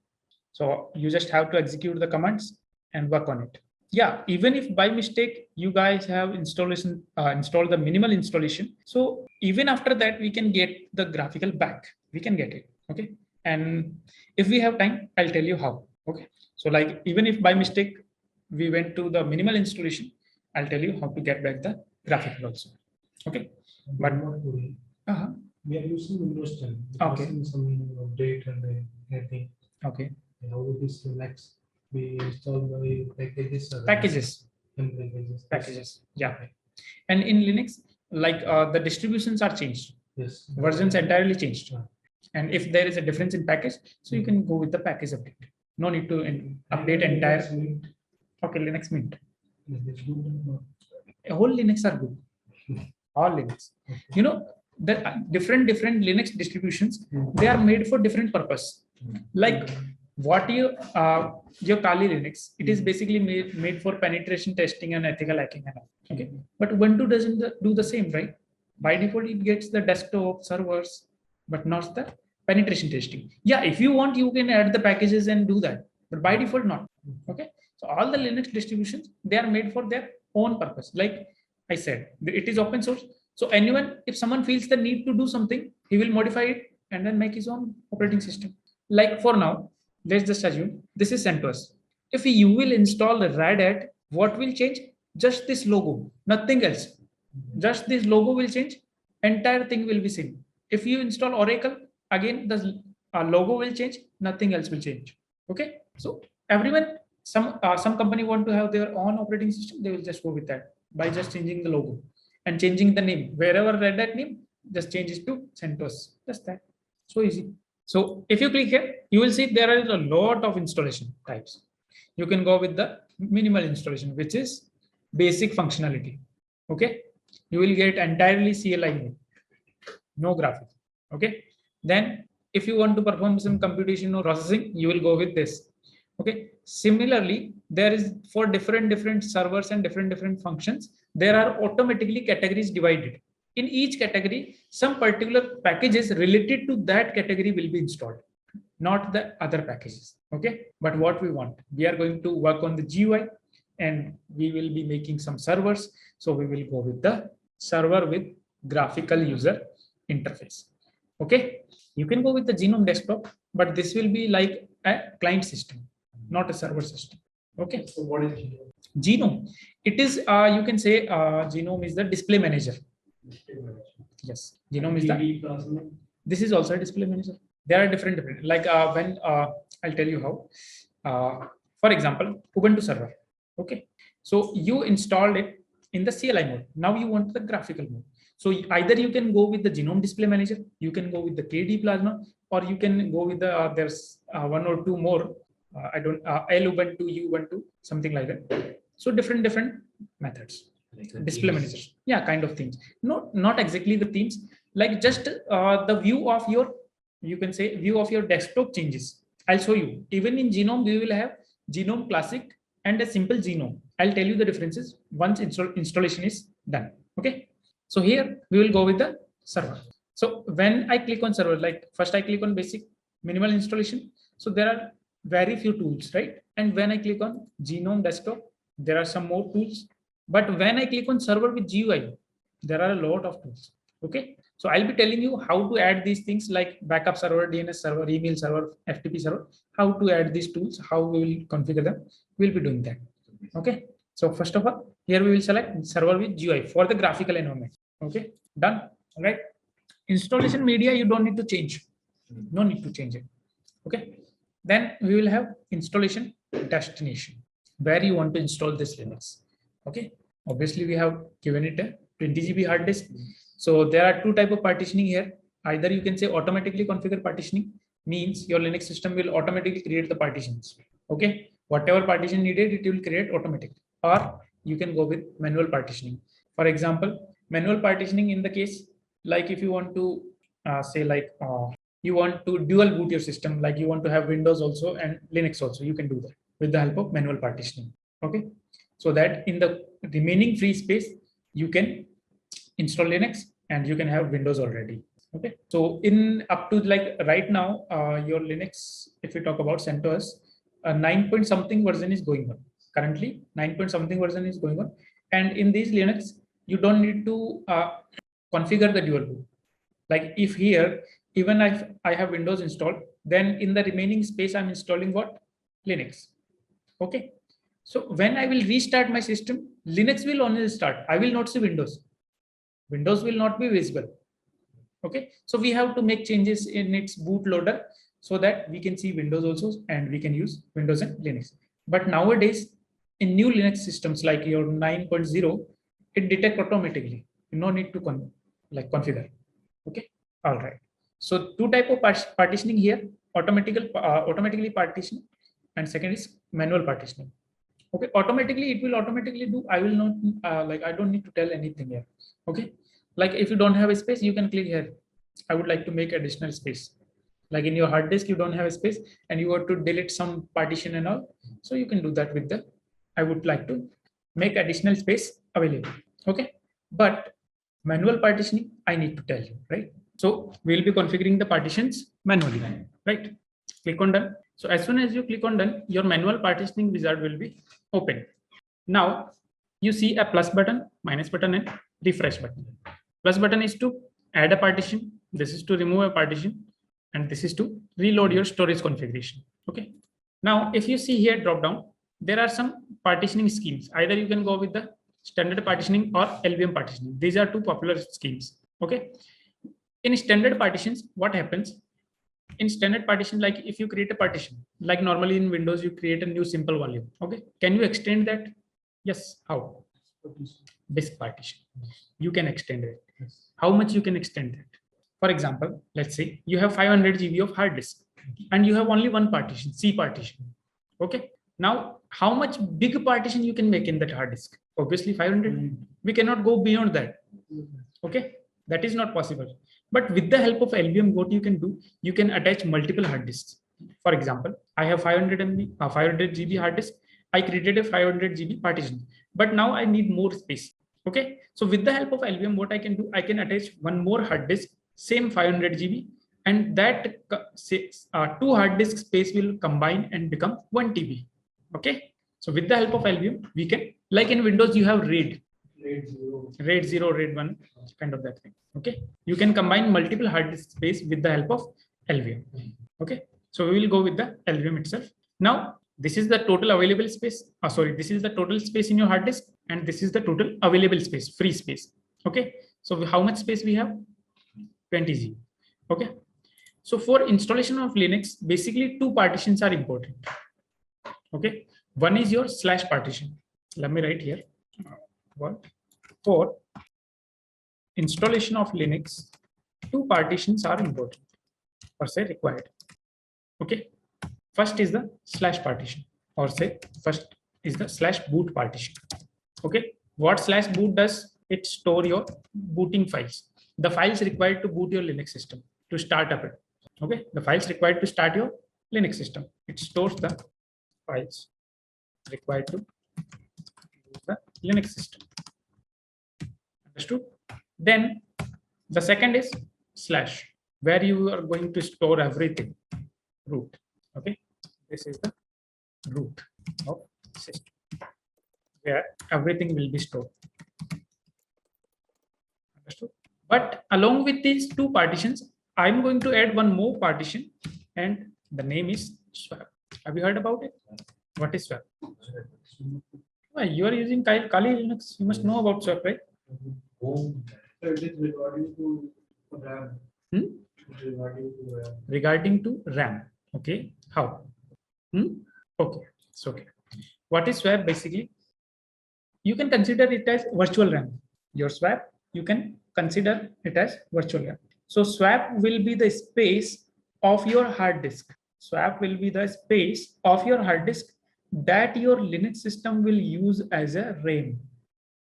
So you just have to execute the commands and work on it. Yeah, even if by mistake you guys have installed the minimal installation, so even after that we can get the graphical back. We can get it. Okay. And if we have time, I'll tell you how. Okay. So like even if by mistake we went to the minimal installation, I'll tell you how to get back the graphical also. Okay. But we are using Windows 10. Okay. Some update and anything. Okay. How it is next? We install the packages. Packages. Yeah. And in Linux, like the distributions are changed. Yes. Versions entirely changed. And if there is a difference in package, so you can go with the package update. No need to update entire. Okay, Linux Mint. Whole Linux are good. All Linux. You know, the different Linux distributions, they are made for different purpose. Like what your Kali Linux, it is basically made for penetration testing and ethical hacking and all. Okay, but Ubuntu doesn't do the same, right? By default, it gets the desktop servers, but not the penetration testing. Yeah, if you want, you can add the packages and do that, but by default not. Okay, so all the Linux distributions, they are made for their own purpose. Like I said, it is open source. So anyone, if someone feels the need to do something, he will modify it and then make his own operating system. Like for now, let's just assume this is CentOS. If you will install the Red Hat, what will change? Just this logo, nothing else. Just this logo will change. Entire thing will be same. If you install Oracle, again the logo will change. Nothing else will change. Okay. So everyone, some company want to have their own operating system. They will just go with that by just changing the logo and changing the name. Wherever Red Hat name, just change it to CentOS. Just that. So easy. So if you click here, you will see there are a lot of installation types. You can go with the minimal installation, which is basic functionality. Okay, you will get entirely CLI mode, no graphics. Okay, then if you want to perform some computation or processing, you will go with this. Okay, similarly, there is for different servers and different functions, there are automatically categories divided. In each category, some particular packages related to that category will be installed, not the other packages. Okay, but what we want, we are going to work on the GUI and we will be making some servers. So we will go with the server with graphical user interface. Okay, you can go with the Genome desktop, but this will be like a client system, not a server system. Okay, So what is Genome? Genome, it is you can say Genome is the display manager. Yes, Genome is the, DB Plasma. this is also a display manager. There are different like when I'll tell you how. For example, Ubuntu server. Okay, so you installed it in the CLI mode. Now you want the graphical mode. So either you can go with the Genome display manager, you can go with the KD Plasma, or you can go with the there's one or two more. I don't L Ubuntu, Ubuntu, something like that. So different methods. Like Display manager, yeah, kind of things. Not exactly the themes, like just the view of your, you can say view of your desktop changes. I'll show you. Even in Genome, we will have Genome Classic and a simple Genome. I'll tell you the differences once installation is done. Okay, so here we will go with the server. So when I click on server, like first I click on basic minimal installation. So there are very few tools, right? And when I click on Genome desktop, there are some more tools. But when I click on server with GUI, there are a lot of tools. Okay, so I'll be telling you how to add these things like backup server, DNS server, email server, FTP server, how to add these tools, how we will configure them. We'll be doing that. Okay, so first of all, here we will select server with GUI for the graphical environment. Okay, done. All right. Installation media, you don't need to change. No need to change it. Okay, then we will have installation destination, where you want to install this Linux. Okay, obviously we have given it a 20 GB hard disk. So there are two types of partitioning here. Either you can say automatically configure partitioning, means your Linux system will automatically create the partitions. Okay, whatever partition needed, it will create automatically. Or you can go with manual partitioning. For example, manual partitioning in the case, like if you want to say like you want to dual boot your system, like you want to have Windows also and Linux also, you can do that with the help of manual partitioning. Okay, so that in the remaining free space, you can install Linux and you can have Windows already. Okay, so in up to like right now, your Linux, if we talk about CentOS, 9 point something version is going on. Currently, 9 point something version is going on. And in these Linux, you don't need to configure the dual boot. Like if here, even if I have Windows installed, then in the remaining space, I'm installing what? Linux. Okay. So when I will restart my system, Linux will only start. I will not see Windows. Windows will not be visible. Okay. So we have to make changes in its bootloader so that we can see Windows also and we can use Windows and Linux. But nowadays, in new Linux systems like your 9.0, it detects automatically. You no need to configure. Okay. All right. So two type of partitioning here: automatically partitioning, and second is manual partitioning. Okay, automatically it will automatically do. I will not I don't need to tell anything here. Okay, like if you don't have a space, you can click here. I would like to make additional space. Like in your hard disk, you don't have a space and you want to delete some partition and all. So you can do that with the, I would like to make additional space available. Okay, but manual partitioning, I need to tell you, right? So we'll be configuring the partitions manually, right? Click on done. So as soon as you click on done, your manual partitioning wizard will be open. Now you see a plus button, minus button, and refresh button. Plus button is to add a partition. This is to remove a partition, and this is to reload your storage configuration. Okay. Now, if you see here drop down, there are some partitioning schemes. Either you can go with the standard partitioning or LVM partitioning. These are two popular schemes. Okay. In standard partitions, what happens? In standard partition, like if you create a partition, like normally in Windows, you create a new simple volume. Okay. Can you extend that? Yes. How? Disk partition. You can extend it. How much you can extend it? For example, let's say you have 500 GB of hard disk and you have only one partition, C partition. Okay. Now, how much big partition you can make in that hard disk? Obviously 500. We cannot go beyond that. Okay. That is not possible. But with the help of LVM, what you can do, you can attach multiple hard disks. For example, I have 500 GB hard disk. I created a 500 GB partition, but now I need more space. Okay. So with the help of LVM, what I can do, I can attach one more hard disk, same 500 GB, and that two hard disk space will combine and become 1 TB. Okay. So with the help of LVM, we can, like in Windows, you have RAID 0, RAID 1, kind of that thing. Okay. You can combine multiple hard disk space with the help of LVM. Okay. So we will go with the LVM itself. Now, this is the total available space. This is the total space in your hard disk, and this is the total available space, free space. Okay. So how much space we have? 20 GB. Okay. So for installation of Linux, basically two partitions are important. Okay. One is your slash partition. Let me write here. What? For installation of Linux, two partitions are important or say required. Okay. First is the slash partition, or say first is the slash boot partition. Okay. What slash boot does? It store your booting files. The files required to boot your Linux system, to start up it. Okay. The files required to start your Linux system. It stores the files required to use the Linux system. Understood? Then the second is slash, where you are going to store everything. Root. Okay. This is the root of system, where everything will be stored. Understood? But along with these two partitions, I'm going to add one more partition, and the name is swap. Have you heard about it? What is swap? You are using Kali Linux. You must know about swap, right? So it is regarding to RAM. Regarding to RAM. Okay. How? Okay. It's okay. What is swap? Basically, you can consider it as virtual RAM. Your swap, you can consider it as virtual RAM. So swap will be the space of your hard disk. Swap will be the space of your hard disk that your Linux system will use as a RAM.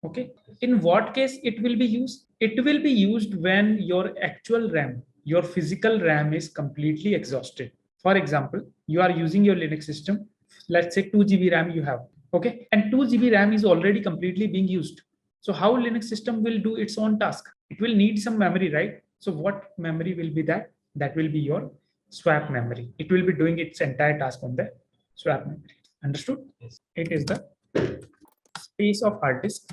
Okay. In what case it will be used? It will be used when your actual RAM, your physical RAM is completely exhausted. For example, you are using your Linux system. Let's say 2 GB RAM you have. Okay. And 2 GB RAM is already completely being used. So how Linux system will do its own task? It will need some memory, right? So what memory will be that? That will be your swap memory. It will be doing its entire task on the swap memory. Understood? Yes. It is the space of hard disk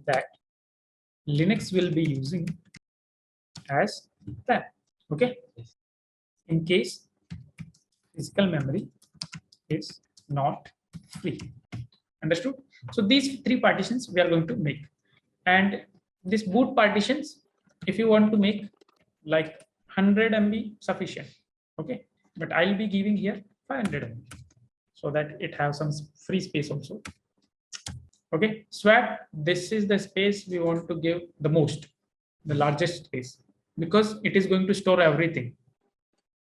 that Linux will be using as that. Okay. In case physical memory is not free. Understood? So these three partitions we are going to make, and this boot partitions, if you want to make like 100 MB sufficient. Okay. But I'll be giving here 500 MB so that it has some free space also. Okay. Swap, this is the space we want to give the most, the largest space, because it is going to store everything.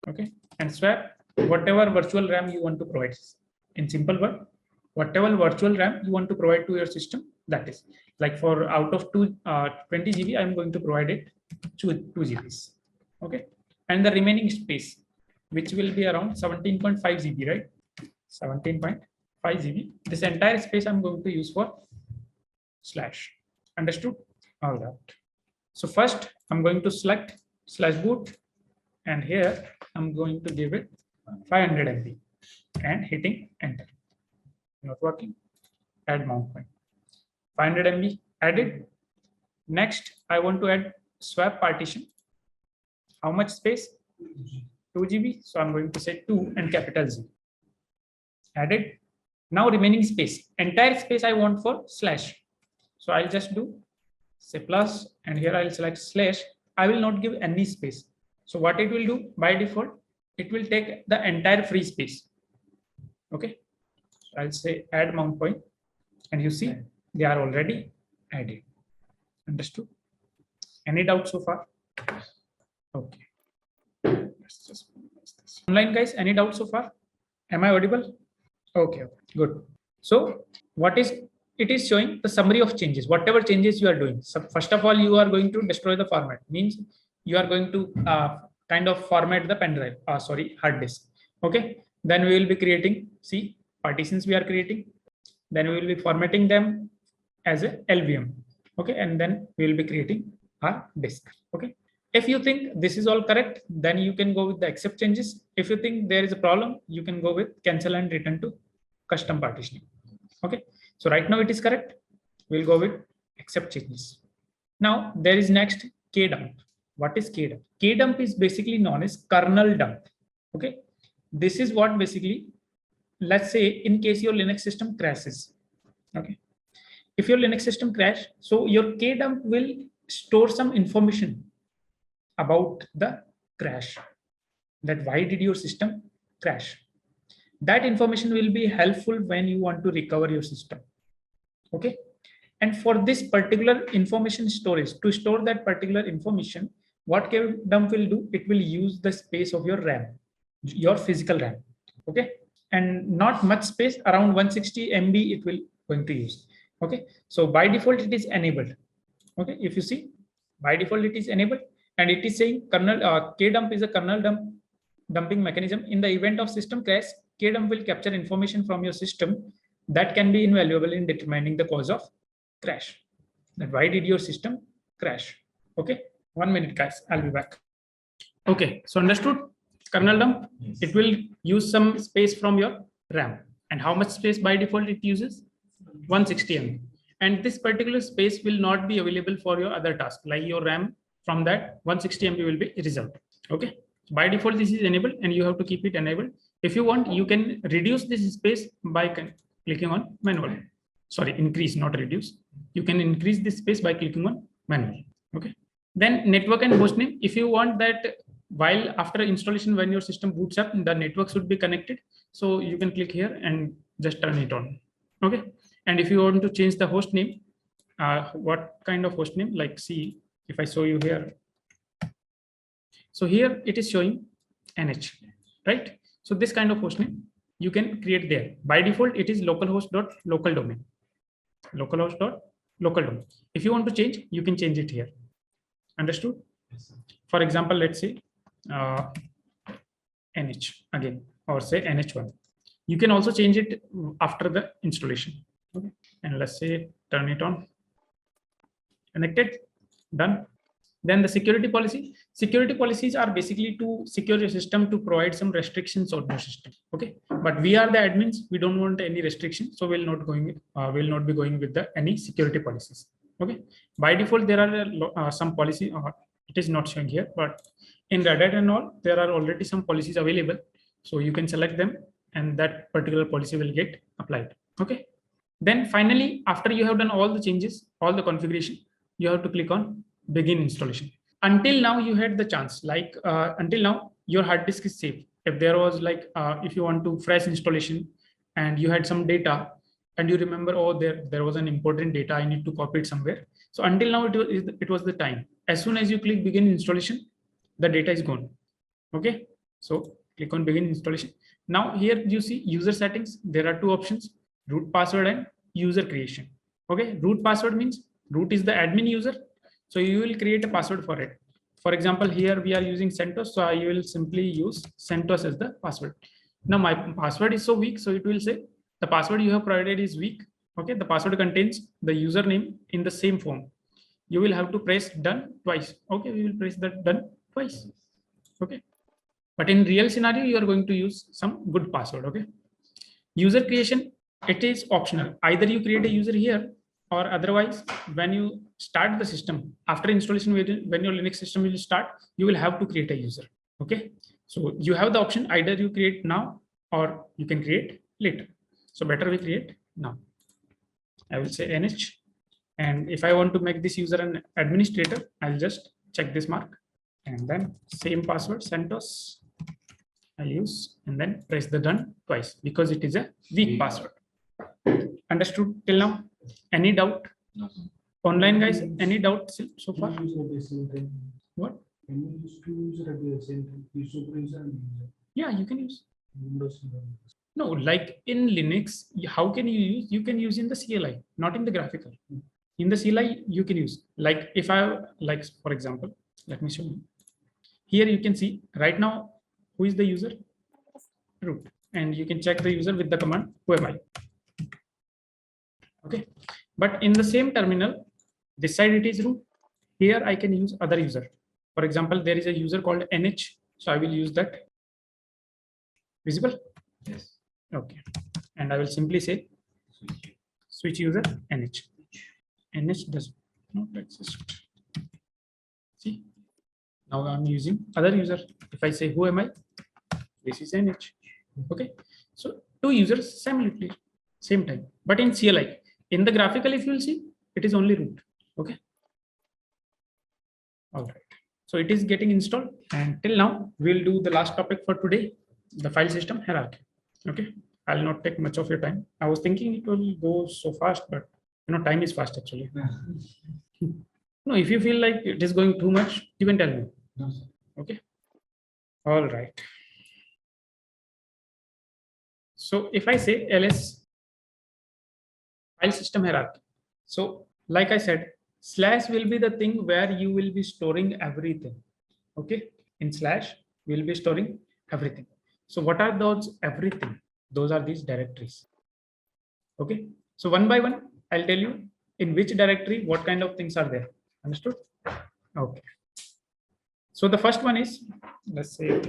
Okay. And swap, whatever virtual RAM you want to provide. In simple word, whatever virtual RAM you want to provide to your system, that is like for out of 20 GB, I'm going to provide it 2 GBs. Okay. And the remaining space, which will be around 17.5 GB, right? 17.5 GB. This entire space I'm going to use for slash. Understood? All that. So first I'm going to select slash boot, and here I'm going to give it 500 MB and hitting enter. Not working. Add mount point. 500 MB added. Next, I want to add swap partition. How much space? 2 GB. So I'm going to say 2 and capital Z. Added. Now remaining space. Entire space I want for slash. So I'll just do say plus, and here I'll select slash. I will not give any space. So what it will do by default, it will take the entire free space. Okay. So I'll say add mount point, and you see they are already added. Understood? Any doubt so far? Okay. Let's just minimize this. Online guys, any doubt so far? Am I audible? Okay, good. So what is it is showing the summary of changes, whatever changes you are doing. So first of all, you are going to destroy the format, means you are going to kind of format the pen drive, hard disk. Okay. Then we will be creating, see, partitions we are creating. Then we will be formatting them as a LVM. Okay. And then we will be creating our disk. Okay. If you think this is all correct, then you can go with the accept changes. If you think there is a problem, you can go with cancel and return to custom partitioning. Okay. So right now it is correct. We'll go with accept changes. Now there is next kdump. What is kdump? Kdump is basically known as kernel dump. Okay. This is what basically, let's say in case your Linux system crashes. Okay. If your Linux system crash, so your kdump will store some information about the crash, that why did your system crash. That information will be helpful when you want to recover your system. Okay. And for this particular information storage, to store that particular information, what kdump will do, it will use the space of your RAM, your physical RAM. Okay. And not much space, around 160 MB it will going to use. Okay. So by default it is enabled. Okay. If you see, by default it is enabled, and it is saying kernel kdump is a kernel dumping mechanism. In the event of system crash, kdump will capture information from your system that can be invaluable in determining the cause of crash. That why did your system crash? Okay. 1 minute guys, I'll be back. Okay. So understood? Kernel dump, Yes. it will use some space from your RAM. And how much space by default it uses? 160 MB. And this particular space will not be available for your other tasks, like your RAM. From that 160 MB will be reserved. Okay. By default, this is enabled and you have to keep it enabled. If you want, you can reduce this space by clicking on manual. Sorry, increase, not reduce. You can increase this space by clicking on manual. Okay. Then network and hostname. If you want that while after installation, when your system boots up, the network should be connected. So you can click here and just turn it on. Okay. And if you want to change the host name, what kind of host name? Like, see, if I show you here, so here it is showing NH, right? So this kind of host name you can create there. By default, it is localhost.local domain. Localhost.local domain. If you want to change, you can change it here. Understood? Yes, For example, let's say NH again, or say NH1. You can also change it after the installation. Okay. And let's say turn it on. Connected. Done. Then the security policy. Security policies are basically to secure your system, to provide some restrictions on your system. Okay, but we are the admins. We don't want any restriction, so we'll not be going with any security policies. Okay. By default, there are some policy. It is not showing here, but in Red Hat and all, there are already some policies available. So you can select them, and that particular policy will get applied. Okay. Then finally, after you have done all the changes, all the configuration, you have to click on begin installation. Until now, you had the chance, like until now, your hard disk is safe. If there was like, if you want to fresh installation and you had some data and you remember, oh, there was an important data, I need to copy it somewhere. So until now, it was the time. As soon as you click begin installation, the data is gone. Okay. So click on begin installation. Now here you see user settings. There are two options, root password and user creation. Okay. Root password means root is the admin user. So you will create a password for it. For example, here we are using CentOS. So I will simply use CentOS as the password. Now my password is so weak. So it will say the password you have provided is weak. Okay. The password contains the username in the same form. You will have to press done twice. Okay. We will press that done twice. Okay. But in real scenario, you are going to use some good password. Okay. User creation, it is optional. Either you create a user here, or otherwise, when you start the system after installation, when your Linux system will start, you will have to create a user. Okay. So you have the option, either you create now or you can create later. So better we create now. I will say NH. And if I want to make this user an administrator, I'll just check this mark and then same password, CentOS, I use, and then press the done twice because it is a weak password. Understood till now? Any doubt? No. Online guys, any doubt so far? Can you use at the same time? What? Can you use two user at the same time? You superuser and user. Yeah, you can use. Windows and Linux. No, like in Linux, how can you use? You can use in the CLI, not in the graphical. In the CLI, you can use. Like if I, like for example, let me show you. Here you can see right now, who is the user? Root. And you can check the user with the command, who am I? Okay. But in the same terminal, this side it is root. Here I can use other user. For example, there is a user called NH. So I will use that. Visible? Yes. Okay. And I will simply say switch user NH. NH does not exist. See, now I'm using other user. If I say who am I, this is NH. Okay, so two users simultaneously, same time. But in CLI, in the graphical, if you will see, it is only root. Okay. All right. So it is getting installed, and till now we'll do the last topic for today, the file system hierarchy. Okay. I'll not take much of your time. I was thinking it will go so fast, but time is fast actually. No, if you feel like it is going too much, you can tell me. No, sir. Okay. All right. So if I say ls file system hierarchy, so like I said, slash will be the thing where you will be storing everything. Okay. In slash, we'll be storing everything. So what are those everything? Those are these directories. Okay. So one by one, I'll tell you in which directory, what kind of things are there. Understood? Okay. So the first one is, let's say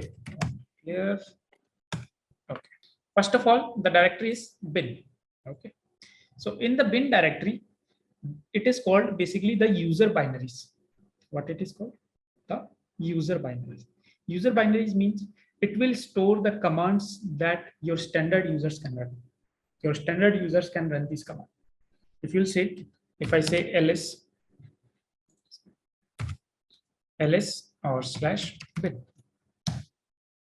here. Okay. First of all, the directory is bin. Okay. So in the bin directory, it is called basically the user binaries. What it is called? The user binaries. User binaries means it will store the commands that your standard users can run. Your standard users can run this command. If you'll say, if I say ls or slash bin,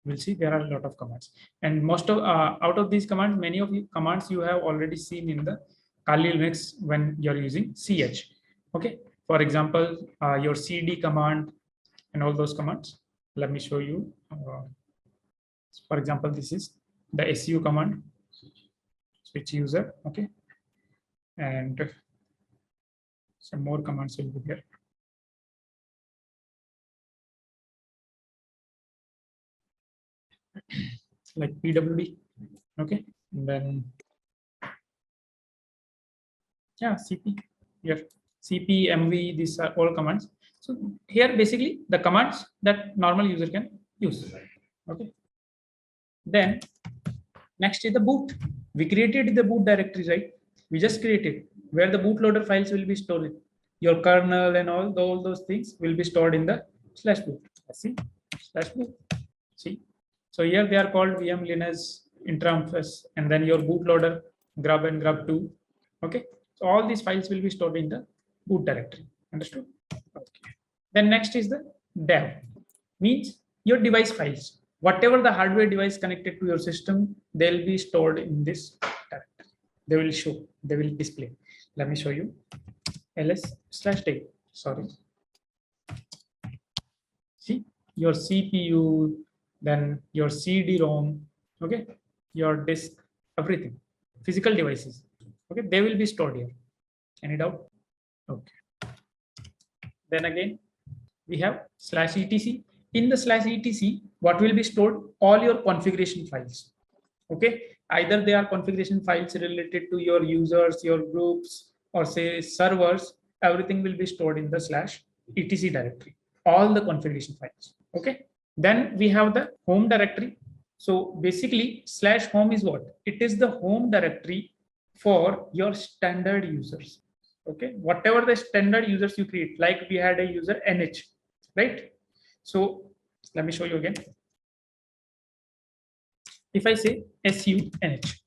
we'll see there are a lot of commands, and most of out of these commands, many of the commands you have already seen in the Kali Linux when you're using ch. Okay, for example, your cd command and all those commands. Let me show you. For example, this is the su command, switch user. Okay, and some more commands will be there. Like pwd. Okay, and then yeah, cp here, cp, mv, these are all commands. So here basically the commands that normal user can use. Okay, then next is the boot. We created the boot directory, right? We just created where the bootloader files will be stored. Your kernel and all those things will be stored in the slash boot. Let's see, slash boot. See, so here they are called VM, Linux, Intramfs, and then your bootloader, grub and grub2. Okay, so all these files will be stored in the boot directory. Understood? Okay. Then next is the dev, means your device files. Whatever the hardware device connected to your system, they'll be stored in this directory. They will show, they will display. Let me show you. ls/dev. Sorry. See, your CPU, then your CD-ROM, okay, your disk, everything, physical devices, okay, they will be stored here. Any doubt? Okay. Then again, we have /etc. In the /etc, what will be stored? All your configuration files. Okay, either they are configuration files related to your users, your groups, or say servers. Everything will be stored in the /etc directory. All the configuration files. Okay. Then we have the home directory. So basically /home is what? It is the home directory for your standard users. Okay, whatever the standard users you create, like we had a user NH, right? So let me show you again. If I say SUNH,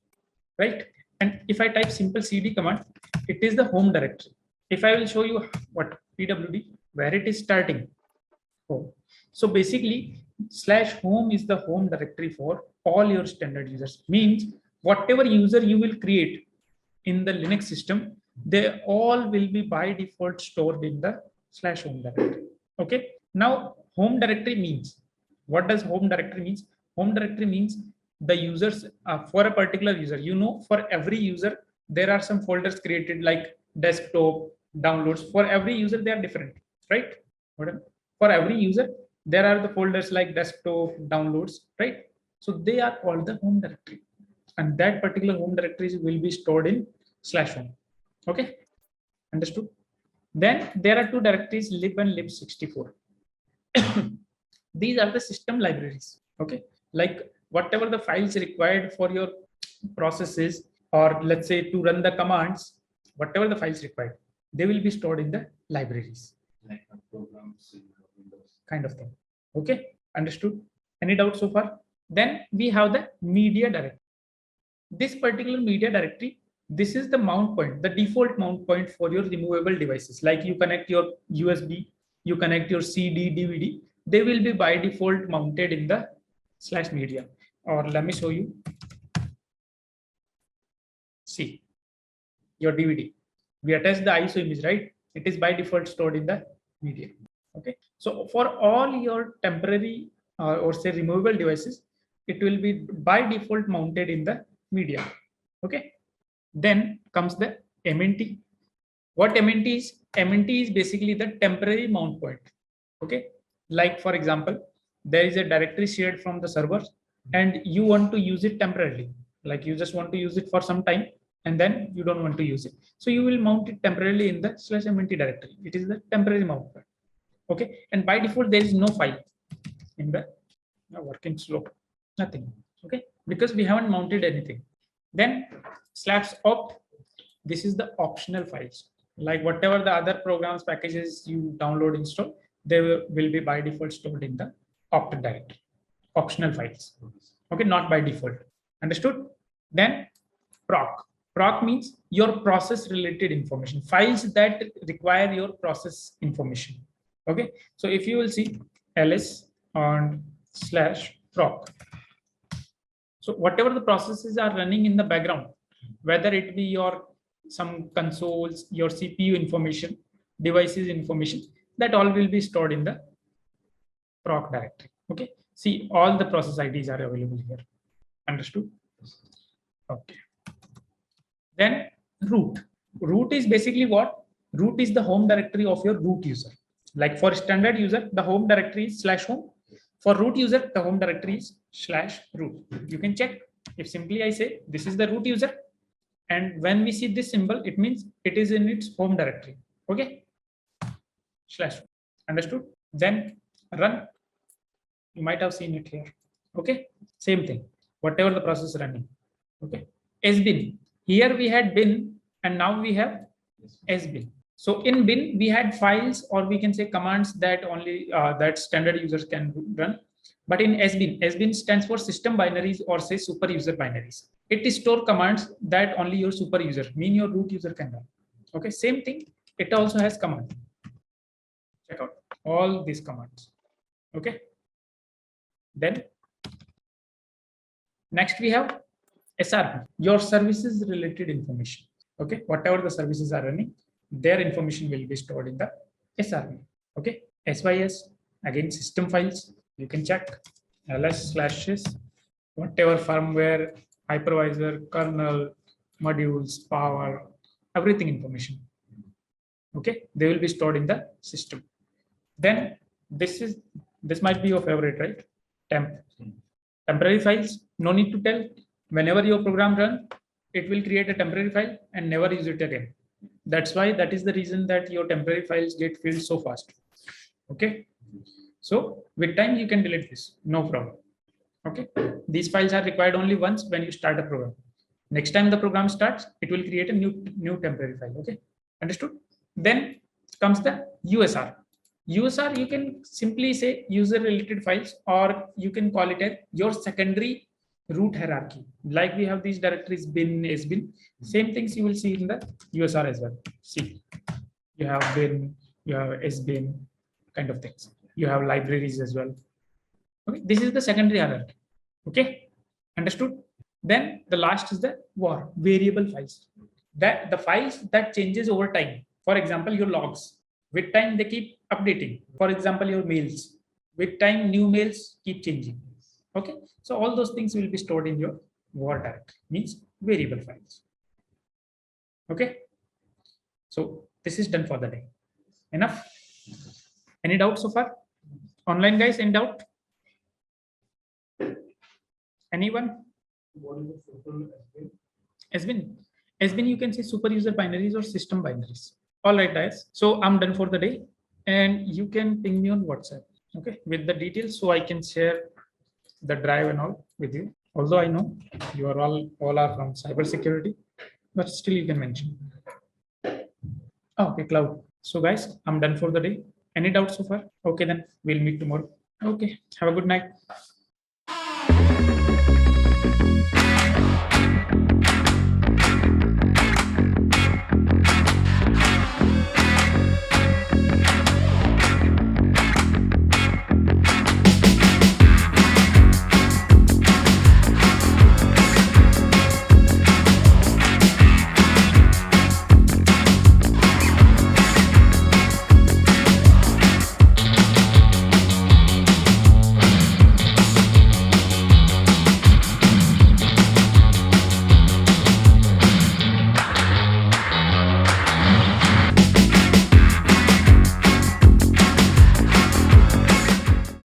right? And if I type simple cd command, it is the home directory. If I will show you what pwd, where it is starting, home. So basically /home is the home directory for all your standard users. Means whatever user you will create in the Linux system, they all will be by default stored in the /home directory. Okay. Now home directory means, what does home directory means? Home directory means the users for a particular user, for every user there are some folders created like desktop, downloads. For every user they are different, right? For every user there are the folders like desktop, downloads, right? So they are called the home directory, and that particular home directories will be stored in /home. Okay, understood? Then there are two directories, lib and lib64. These are the system libraries. Okay, like whatever the files required for your processes, or let's say to run the commands, whatever the files required, they will be stored in the libraries, Like programs in Windows. kind of thing. Okay, understood? Any doubt so far? Then we have the media directory. This particular media directory, this is the mount point, the default mount point for your removable devices. Like you connect your USB, you connect your CD, DVD, they will be by default mounted in the /media. Or let me show you. See, your DVD. We attach the ISO image, right? It is by default stored in the media. Okay. So for all your temporary or say removable devices, it will be by default mounted in the media. Okay. Then comes the MNT. What MNT is? MNT is basically the temporary mount point. Okay. Like for example, there is a directory shared from the server and you want to use it temporarily. Like you just want to use it for some time and then you don't want to use it. So you will mount it temporarily in the /MNT directory. It is the temporary mount point. Okay. And by default, there is no file in the working slow, nothing. Okay. Because we haven't mounted anything. Then /opt, this is the optional files. Like whatever the other programs, packages you download, install, they will be by default stored in the opt directory, optional files. Okay, not by default. Understood? Then proc. Proc means your process related information, files that require your process information. Okay, so if you will see ls on /proc. So whatever the processes are running in the background, whether it be your some consoles, your CPU information, devices information, that all will be stored in the proc directory. Okay. See, all the process IDs are available here. Understood? Okay. Then root. Root is basically what? Root is the home directory of your root user. Like for standard user, the home directory is /home. For root user, the home directory is /root. You can check. If simply I say this is the root user, and when we see this symbol, it means it is in its home directory. Okay. /. Understood? Then run. You might have seen it here. Okay. Same thing. Whatever the process running. Okay. sbin. Here we had bin, and now we have sbin. So in bin, we had files, or we can say commands that only that standard users can run. But in sbin stands for system binaries or say super user binaries. It is store commands that only your super user, mean your root user can run. Okay, same thing. It also has command. Check out all these commands. Okay. Then next we have SRP, your services related information. Okay, whatever the services are running, their information will be stored in the SRP. Okay, SYS, again system files. You can check ls/sys, whatever firmware, hypervisor, kernel, modules, power, everything information. Okay, they will be stored in the system. Then this might be your favorite, right? Temporary files, no need to tell. Whenever your program runs, it will create a temporary file and never use it again. That's why, that is the reason that your temporary files get filled so fast. Okay. So with time, you can delete this, no problem. Okay, these files are required only once when you start a program. Next time the program starts, it will create a new temporary file. Okay, understood? Then comes the USR. USR, you can simply say user related files, or you can call it as your secondary root hierarchy. Like we have these directories bin, sbin, same things you will see in the USR as well. See, you have bin, you have sbin, kind of things. You have libraries as well. Okay, this is the secondary hierarchy. Okay, understood? Then the last is the variable files. That the files that changes over time. For example, your logs. With time they keep updating. For example, your mails. With time, new mails keep changing. Okay, so all those things will be stored in your var directory. Means variable files. Okay, so this is done for the day. Enough? Any doubt so far? Online guys, any doubt? Anyone? What is the simple Has been you can say super user binaries or system binaries. All right, guys. So I'm done for the day, and you can ping me on WhatsApp, okay, with the details, so I can share the drive and all with you. Although I know you are all are from cybersecurity, but still you can mention. Okay, cloud. So guys, I'm done for the day. Any doubts so far? Okay, then we'll meet tomorrow. Okay, have a good night.